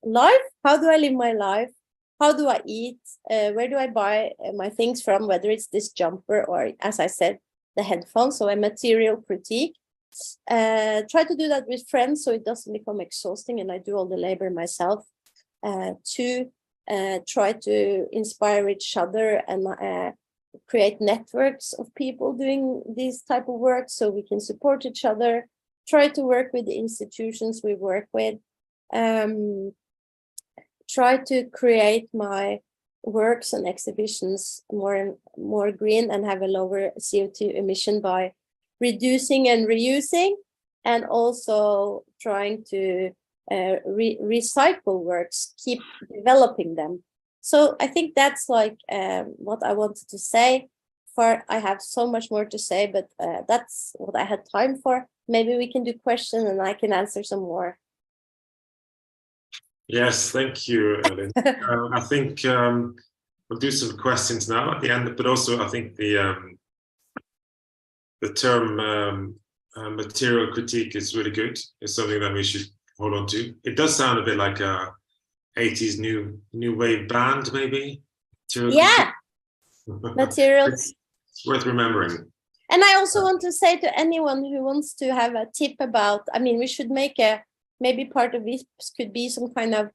life, how do I live my life, how do I eat, where do I buy my things from, whether it's this jumper or, as I said, the headphones, so a material critique. Try to do that with friends so it doesn't become exhausting and I do all the labor myself. To try to inspire each other and create networks of people doing this type of work so we can support each other. Try to work with the institutions we work with. Try to create my works and exhibitions more green and have a lower CO2 emission by reducing and reusing, and also trying to recycle works, keep developing them. So I think that's like what I wanted to say. I have so much more to say, but that's what I had time for. Maybe we can do questions and I can answer some more. Yes, thank you, Elin. I think we'll do some questions now at the end, but also I think the term material critique is really good. It's something that we should hold on to. It does sound a bit like a 80s new wave band, maybe. Yeah, materials. It's worth remembering. And I also want to say to anyone who wants to have a tip about, I mean, we should make maybe part of this could be some kind of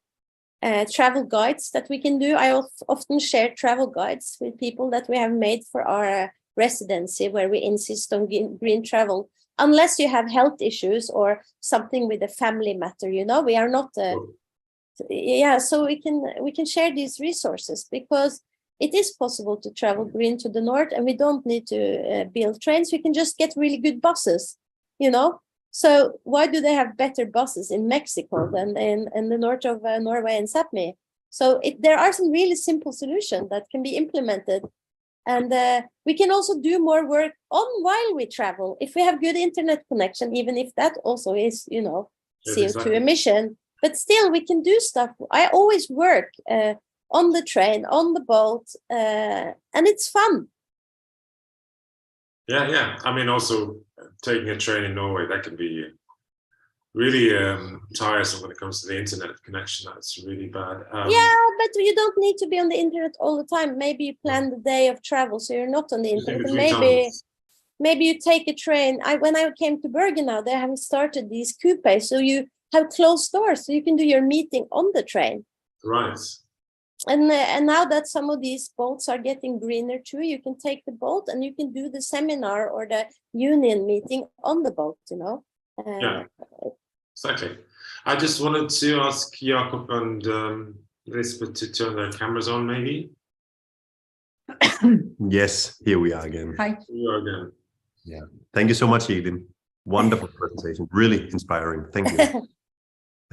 travel guides that we can do. I often share travel guides with people that we have made for our residency, where we insist on green travel, unless you have health issues or something with a family matter, you know, we are not, yeah, so we can share these resources, because it is possible to travel green to the north and we don't need to build trains. We can just get really good buses, you know. So why do they have better buses in Mexico than in the north of Norway and Sápmi? So there are some really simple solutions that can be implemented. And we can also do more work on while we travel. If we have good internet connection, even if that also is, you know, CO2 exactly. emission, but still we can do stuff. I always work on the train, on the boat, and it's fun. Yeah. I mean, also taking a train in Norway, that can be really tiresome when it comes to the internet connection. That's really bad. Yeah, but you don't need to be on the internet all the time. Maybe you plan the day of travel so you're not on the internet. And maybe you take a train. When I came to Bergen now, they have started these coupes, so you have closed doors, so you can do your meeting on the train. Right. And now that some of these boats are getting greener too, you can take the boat and you can do the seminar or the union meeting on the boat, you know. Yeah, exactly. I just wanted to ask Jakob and Lisbeth to turn their cameras on, maybe. Yes, here we are again. Hi. Here you are again. Yeah. Thank you so much, Elin. Wonderful presentation. Really inspiring. Thank you.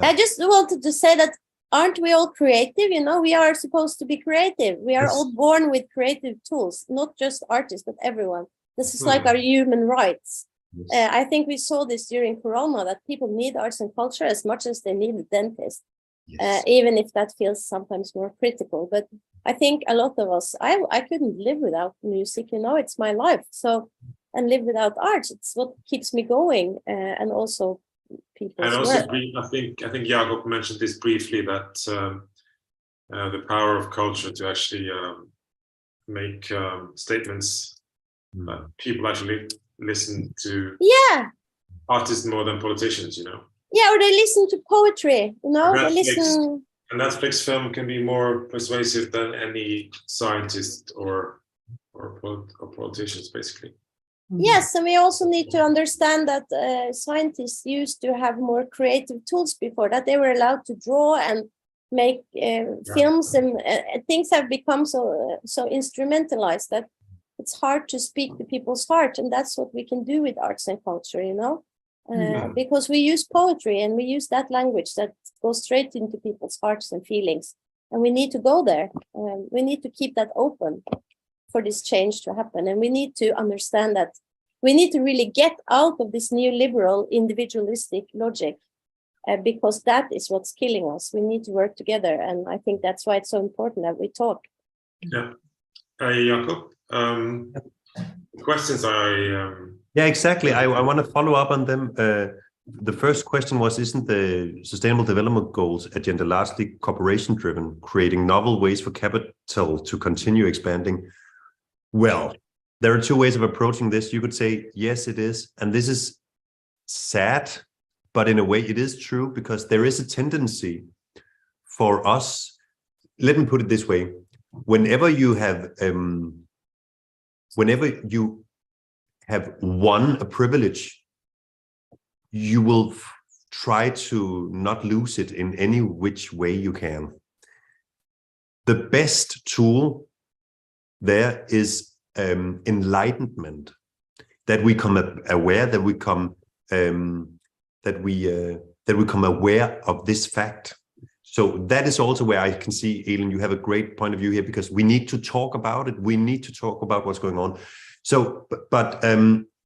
I just wanted to say that, aren't we all creative? You know, we are supposed to be creative. We are all born with creative tools, not just artists, but everyone. This is like our human rights. Yes. I think we saw this during Corona, that people need arts and culture as much as they need a dentist, yes. Even if that feels sometimes more critical. But I think a lot of us, I couldn't live without music, you know, it's my life. So, and live without art, it's what keeps me going, and also people's and also, work. I think Jakob mentioned this briefly, that the power of culture to actually make statements that people actually listen to. Yeah. Artists more than politicians, you know. Yeah, or they listen to poetry, you know. They listen. A Netflix film can be more persuasive than any scientist or politicians, basically. Yes, and we also need to understand that scientists used to have more creative tools before that. They were allowed to draw and make films, and things have become so instrumentalized that it's hard to speak to people's heart, and that's what we can do with arts and culture, you know, because we use poetry and we use that language that goes straight into people's hearts and feelings. And we need to go there. We need to keep that open for this change to happen. And we need to understand that we need to really get out of this neoliberal individualistic logic, because that is what's killing us. We need to work together. And I think that's why it's so important that we talk. Yeah. Jakob, questions Yeah, exactly. I want to follow up on them. The first question was, isn't the Sustainable Development Goals agenda largely cooperation driven, creating novel ways for capital to continue expanding? Well, there are two ways of approaching this. You could say, yes, it is. And this is sad, but in a way it is true, because there is a tendency for us. Let me put it this way. Whenever you have won a privilege, you will try to not lose it in any which way you can. The best tool there is enlightenment, that we come aware, that we come aware of this fact. So that is also where I can see, Elin, you have a great point of view here, because we need to talk about it. We need to talk about what's going on. So, but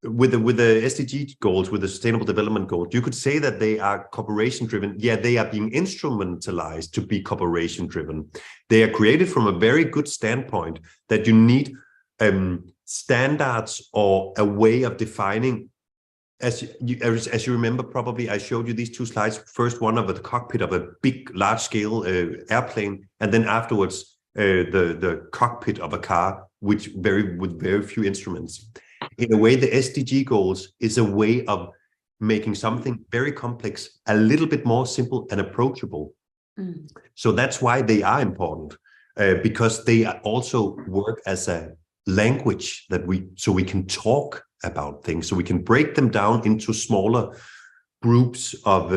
with the SDG goals, with the Sustainable Development Goals, you could say that they are cooperation driven. Yeah, they are being instrumentalized to be cooperation driven. They are created from a very good standpoint that you need standards or a way of defining. As you remember, probably I showed you these two slides. First one of the cockpit of a big, large-scale airplane, and then afterwards the cockpit of a car, with very few instruments. In a way, the SDG goals is a way of making something very complex a little bit more simple and approachable. So that's why they are important, because they also work as a language that we can talk about things, so we can break them down into smaller groups of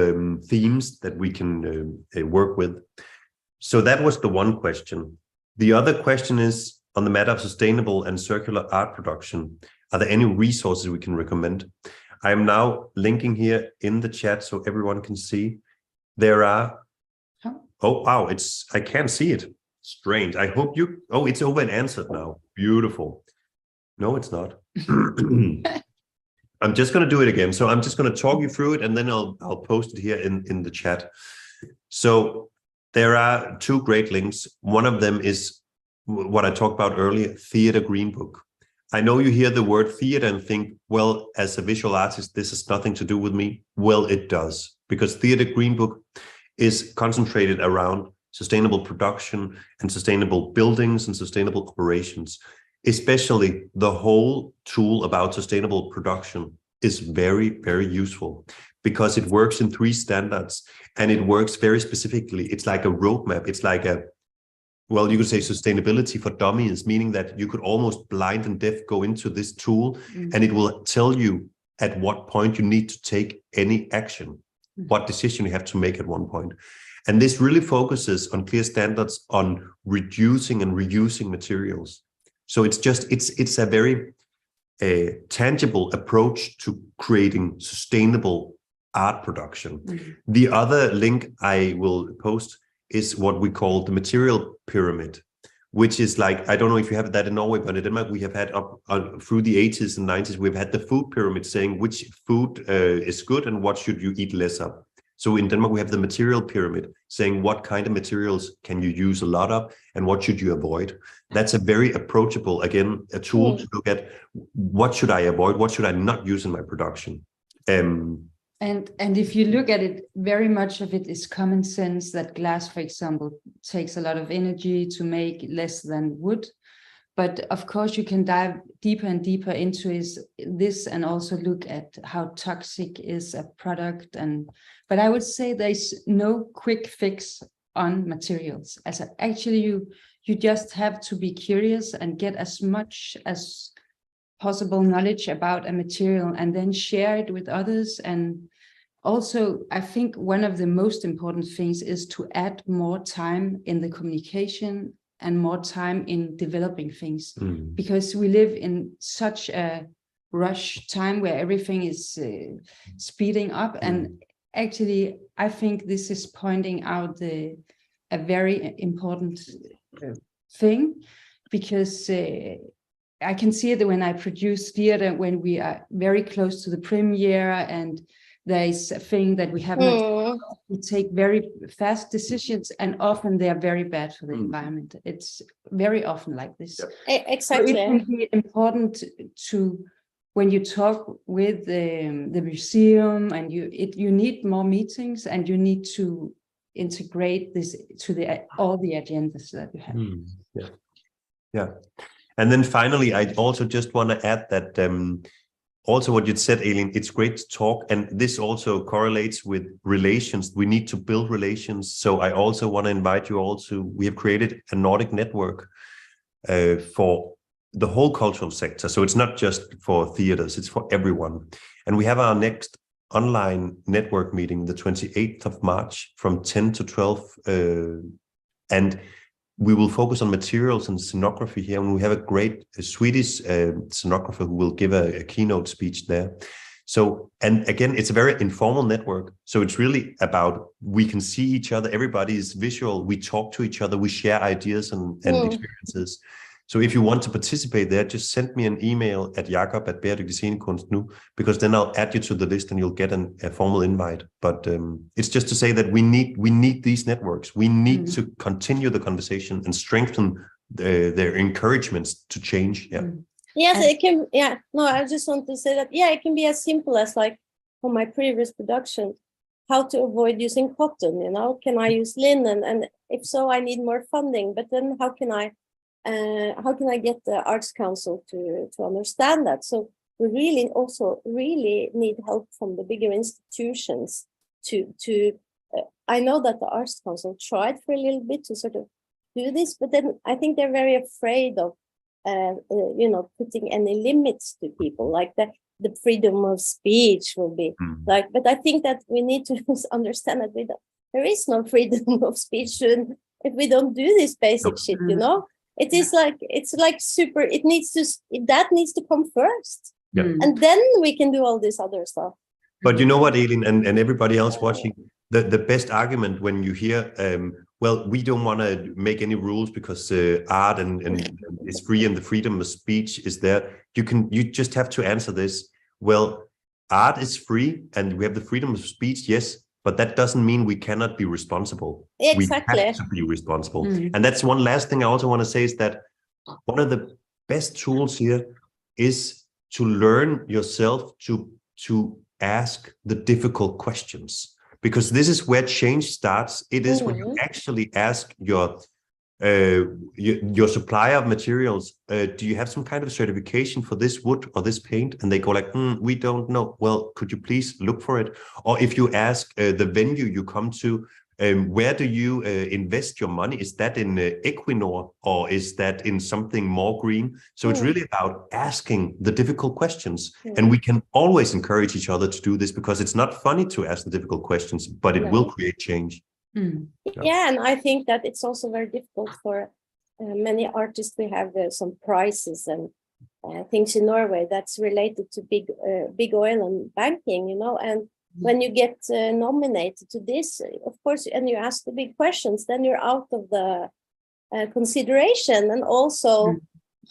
themes that we can work with. So that was the one question. The other question is on the matter of sustainable and circular art production. Are there any resources we can recommend? I am now linking here in the chat so everyone can see. There are, oh wow, I can't see it. Strange. I hope you, oh, it's over and answered now. Beautiful. No, it's not. I'm just going to do it again. So I'm just going to talk you through it, and then I'll post it here in the chat. So there are two great links. One of them is what I talked about earlier, Theatre Green Book. I know you hear the word theatre and think, well, as a visual artist, this has nothing to do with me. Well, it does, because Theatre Green Book is concentrated around sustainable production and sustainable buildings and sustainable operations. Especially the whole tool about sustainable production is very, very useful, because it works in 3 standards and it works very specifically. It's like a roadmap. It's like well, you could say sustainability for dummies, meaning that you could almost blind and deaf go into this tool and it will tell you at what point you need to take any action, what decision you have to make at one point. And this really focuses on clear standards on reducing and reusing materials. So it's a very tangible approach to creating sustainable art production. The other link I will post is what we call the material pyramid, which is like, I don't know if you have that in Norway, but in Denmark we have had up through the 80s and 90s, we've had the food pyramid saying which food is good and what should you eat less of. So in Denmark, we have the material pyramid saying what kind of materials can you use a lot of and what should you avoid. That's a very approachable, again, a tool to look at what should I avoid, what should I not use in my production. And if you look at it, very much of it is common sense, that glass, for example, takes a lot of energy to make less than wood. But of course, you can dive deeper and deeper into this and also look at how toxic is a product. But I would say there's no quick fix on materials. Actually, you just have to be curious and get as much as possible knowledge about a material and then share it with others. And also, I think one of the most important things is to add more time in the communication and more time in developing things, because we live in such a rush time where everything is speeding up. And actually, I think this is pointing out the a very important thing, because I can see it when I produce theater, when we are very close to the premiere and there is a thing that we have not, we take very fast decisions, and often they are very bad for the environment. It's very often like this. Exactly. So it can be important to, when you talk with the museum, and you need more meetings, and you need to integrate this to all the agendas that you have. Yeah. And then finally, I also just want to add that also what you said, Elin, it's great to talk, and this also correlates with relations. We need to build relations. So I also want to invite you all to, we have created a Nordic network for the whole cultural sector. So it's not just for theaters, it's for everyone. And we have our next online network meeting, the 28th of March from 10 to 12. And we will focus on materials and scenography here. And we have a great Swedish scenographer who will give a keynote speech there. So, and again, it's a very informal network. So it's really about, we can see each other. Everybody is visual. We talk to each other. We share ideas and experiences. So if you want to participate there, just send me an email at jakob@bæredygtig-scenekunst nu, because then I'll add you to the list and you'll get a formal invite. But it's just to say that we need these networks. We need to continue the conversation and strengthen their encouragements to change. Yeah. Yes, it can. Yeah. No, I just want to say that. Yeah, it can be as simple as, like, for my previous production, how to avoid using cotton. You know, can I use linen? And if so, I need more funding. But then how can I get the Arts Council to understand that? So we really need help from the bigger institutions to I know that the Arts Council tried for a little bit to sort of do this, but then I think they're very afraid of putting any limits to people, like the freedom of speech will be like. But I think that we need to understand that there is no freedom of speech if we don't do this basic shit, you know. It is like, it's like super, that needs to come first. Yeah. And then we can do all this other stuff. But you know what, Elin, and everybody else watching, the best argument when you hear, well, we don't want to make any rules because art and is free and the freedom of speech is there. You just have to answer this. Well, art is free and we have the freedom of speech, yes, but that doesn't mean we cannot be responsible. Exactly. We have to be responsible. And that's one last thing I also want to say, is that one of the best tools here is to learn yourself to ask the difficult questions, because this is where change starts. It is when you actually ask your supplier of materials, do you have some kind of certification for this wood or this paint? And they go like, we don't know. Well, could you please look for it? Or if you ask the venue you come to, where do you invest your money? Is that in Equinor, or is that in something more green? So it's really about asking the difficult questions. And we can always encourage each other to do this, because it's not funny to ask the difficult questions, but it will create change. Yeah, and I think that it's also very difficult for many artists. We have some prizes and things in Norway that's related to big oil and banking, you know. And when you get nominated to this, of course, and you ask the big questions, then you're out of the consideration. And also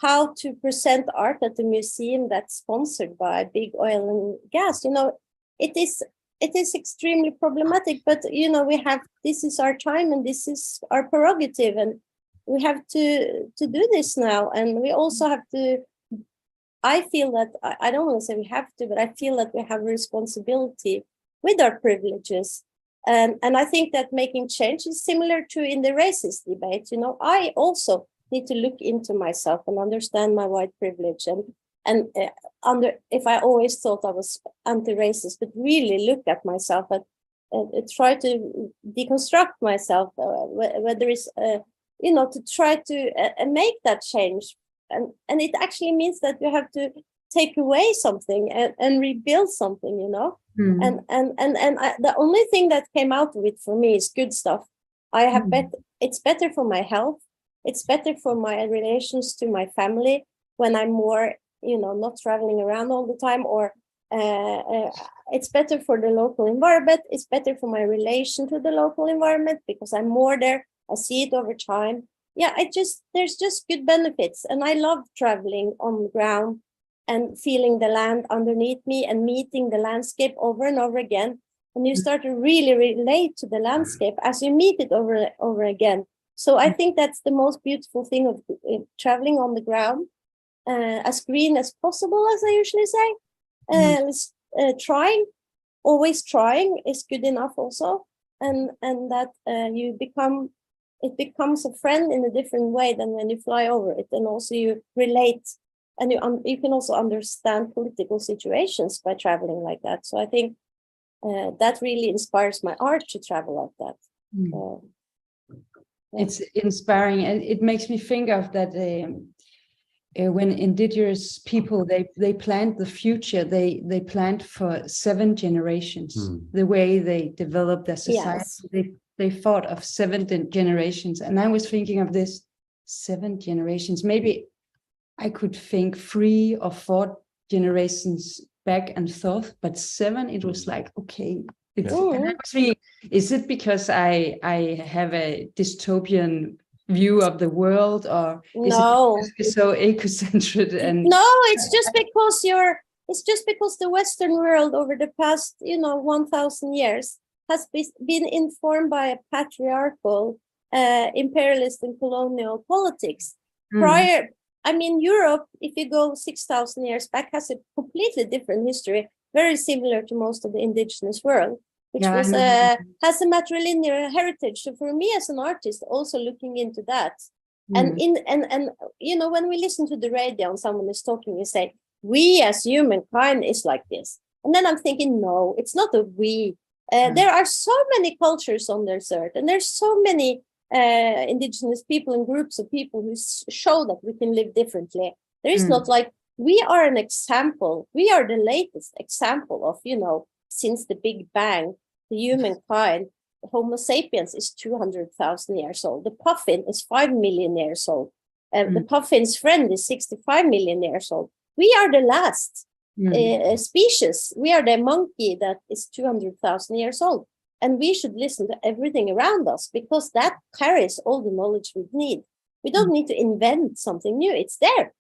how to present art at the museum that's sponsored by big oil and gas, you know, it is extremely problematic. But, you know, this is our time and this is our prerogative, and we have to do this now. And we also have to, I feel that, I don't want to say we have to, but I feel that we have a responsibility with our privileges. And I think that making change is similar to in the racist debate. You know, I also need to look into myself and understand my white privilege, and if I always thought I was anti-racist, but really look at myself and try to deconstruct myself, whether it's to try to make that change, and it actually means that you have to take away something and rebuild something, you know. And the only thing that came out of it for me is good stuff. It's better for my health. It's better for my relations to my family when I'm more, you know, not traveling around all the time, or it's better for the local environment. It's better for my relation to the local environment because I'm more there. I see it over time. Yeah, there's just good benefits. And I love traveling on the ground and feeling the land underneath me and meeting the landscape over and over again. And you start to really relate to the landscape as you meet it over again. So I think that's the most beautiful thing of traveling on the ground, as green as possible, as I usually say. Always trying is good enough also. And that it becomes a friend in a different way than when you fly over it. And also you relate, and you can also understand political situations by traveling like that. So I think that really inspires my art to travel like that. Yeah. It's inspiring, and it makes me think of that when indigenous people they planned the future, they planned for 7 generations. The way they developed their society, Yes. they thought of 7 generations, and I was thinking of this 7 generations. Maybe I could think 3 or 4 generations back and forth, but 7, it was like, okay. And I was thinking, is it because I have a dystopian view of the world, or is it because you're so ecocentric? And no, it's just because the Western world over the past 1,000 years has been informed by a patriarchal, imperialist and colonial politics. Prior, I mean, Europe, if you go 6,000 years back, has a completely different history, very similar to most of the indigenous world, which has a matrilineal heritage. So for me as an artist, also looking into that, and when we listen to the radio and someone is talking, you say, we as humankind is like this. And then I'm thinking, no, it's not a we. There are so many cultures on this earth, and there's so many indigenous people and groups of people who show that we can live differently. There is not like, we are an example. We are the latest example of, since the Big Bang, the humankind, Homo sapiens is 200,000 years old. The puffin is 5 million years old. The puffin's friend is 65 million years old. We are the last species. We are the monkey that is 200,000 years old. And we should listen to everything around us, because that carries all the knowledge we need. We don't need to invent something new. It's there.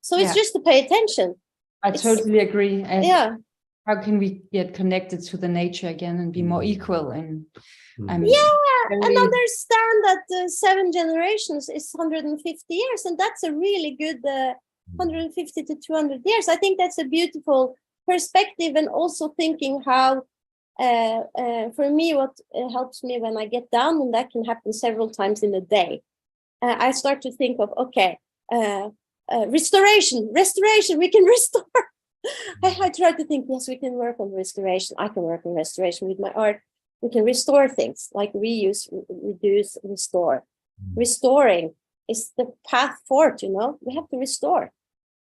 So it's just to pay attention. I totally agree. And yeah. How can we get connected to the nature again and be more equal? And and understand that 7 generations is 150 years, and that's a really good 150 to 200 years. I think that's a beautiful perspective, and also thinking how, for me, what helps me when I get down, and that can happen several times in a day, I start to think of, restoration, we can restore. I try to think, yes, we can work on restoration. I can work on restoration with my art. We can restore things like reuse, reduce, restore. Restoring is the path forward, we have to restore.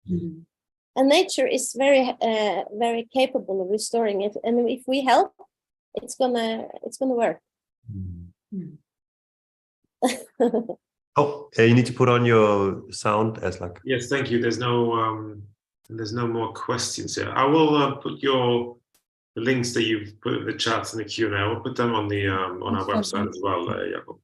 And nature is very, very capable of restoring it. And if we help, it's gonna work. You need to put on your sound, Aslak. Yes, thank you. There's no more questions here. I will put the links that you've put in the chat and the Q&A. I will put them on the on our website as well, Jakob.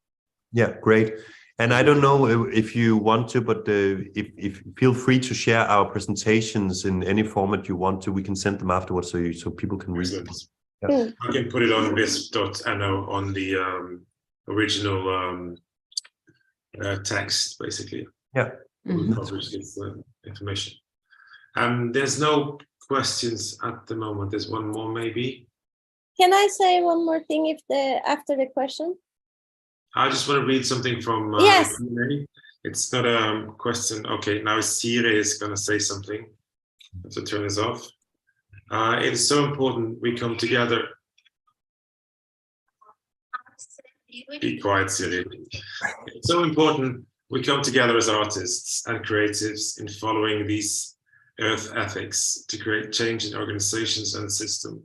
Yeah, great. And I don't know if you want to, but if feel free to share our presentations in any format you want to. We can send them afterwards so people can read them. Yeah. I can put it on visp.no on the original text, basically. Yeah. We'll publish this information. There's no questions at the moment. There's one more, maybe. Can I say one more thing after the question? I just want to read something from yes. Q&A. It's not a question. Okay, now Siri is going to say something. I have to turn this off. It is so important we come together. Be quiet, Siri. It's so important we come together as artists and creatives in following these earth ethics to create change in organizations and the system.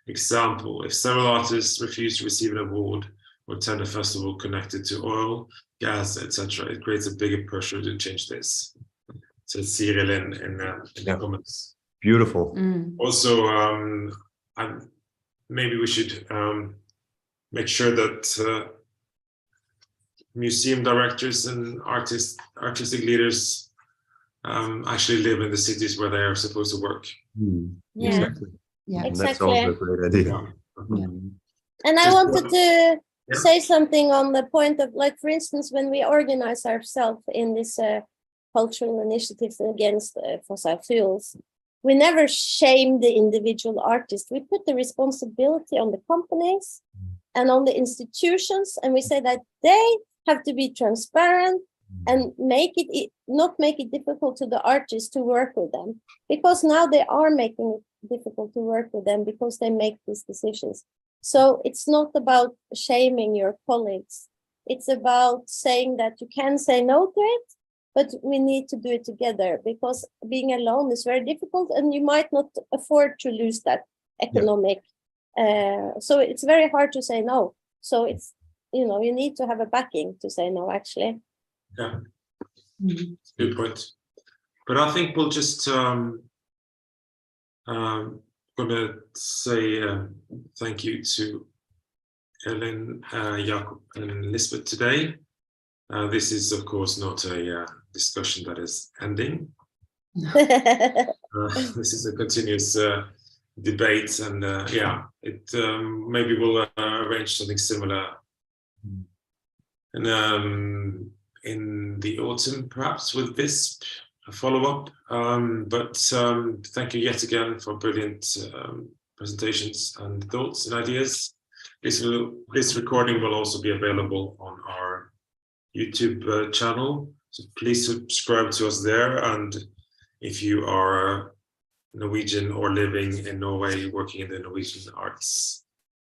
Example, if several artists refuse to receive an award or attend a festival connected to oil, gas, etc., it creates a bigger pressure to change this. So Cyril in the comments. Beautiful. Also, maybe we should make sure that museum directors and artistic leaders actually live in the cities where they are supposed to work. Yeah. Exactly. Yeah. And that's Exactly. also a great idea. Yeah. And I Just wanted one- to Yeah. say something on the point of, like, for instance, when we organize ourselves in this cultural initiatives against fossil fuels, we never shame the individual artist. We put the responsibility on the companies and on the institutions, and we say that they have to be transparent and not make it difficult to the artists to work with them, because now they are making it difficult to work with them because they make these decisions. So it's not about shaming your colleagues. It's about saying that you can say no to it, but we need to do it together, because being alone is very difficult and you might not afford to lose that economic. So it's very hard to say no. So it's, you need to have a backing to say no, actually. Yeah, Mhm. good point. But I think we'll just gonna say thank you to Ellen, Jakob, and Lisbeth today. This is, of course, not a discussion that is ending. This is a continuous debate, and it maybe we'll arrange something similar in the autumn, perhaps with this follow-up. But thank you yet again for brilliant presentations and thoughts and ideas. This recording will also be available on our YouTube channel, so please subscribe to us there. And if you are Norwegian or living in Norway, working in the Norwegian arts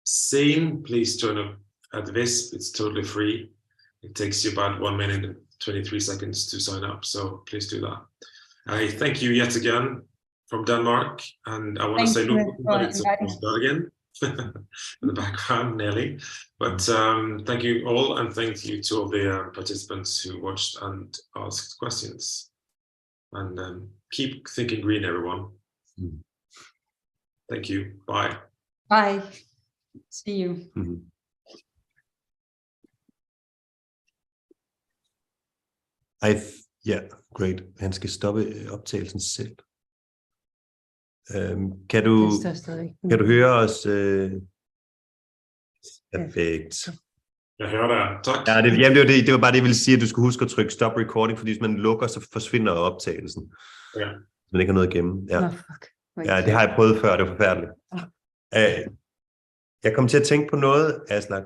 scene, please join up at Visp. It's totally free. It takes you about 1 minute and 23 seconds to sign up, so please do that. I thank you yet again from Denmark, and I want to Thank say you look, for but it's inviting us. not again in the background, Nelly. But thank you all, and thank you to all the participants who watched and asked questions. And keep thinking green, everyone. Thank you. Bye. Bye. See you. Great. Han skal stoppe optagelsen selv. Kan du Det står stadig. høre os? Perfekt. Jeg hører dig. Tak. Ja, det var bare det, jeg ville sige, at du skulle huske at trykke stop recording, fordi hvis man lukker, så forsvinder optagelsen. Ja. Hvis man ikke har noget at gemme. Ja. Nå, fuck. Ja, det har jeg prøvet før, det var forfærdeligt. Jeg kom til at tænke på noget, Aslak,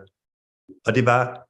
og det var,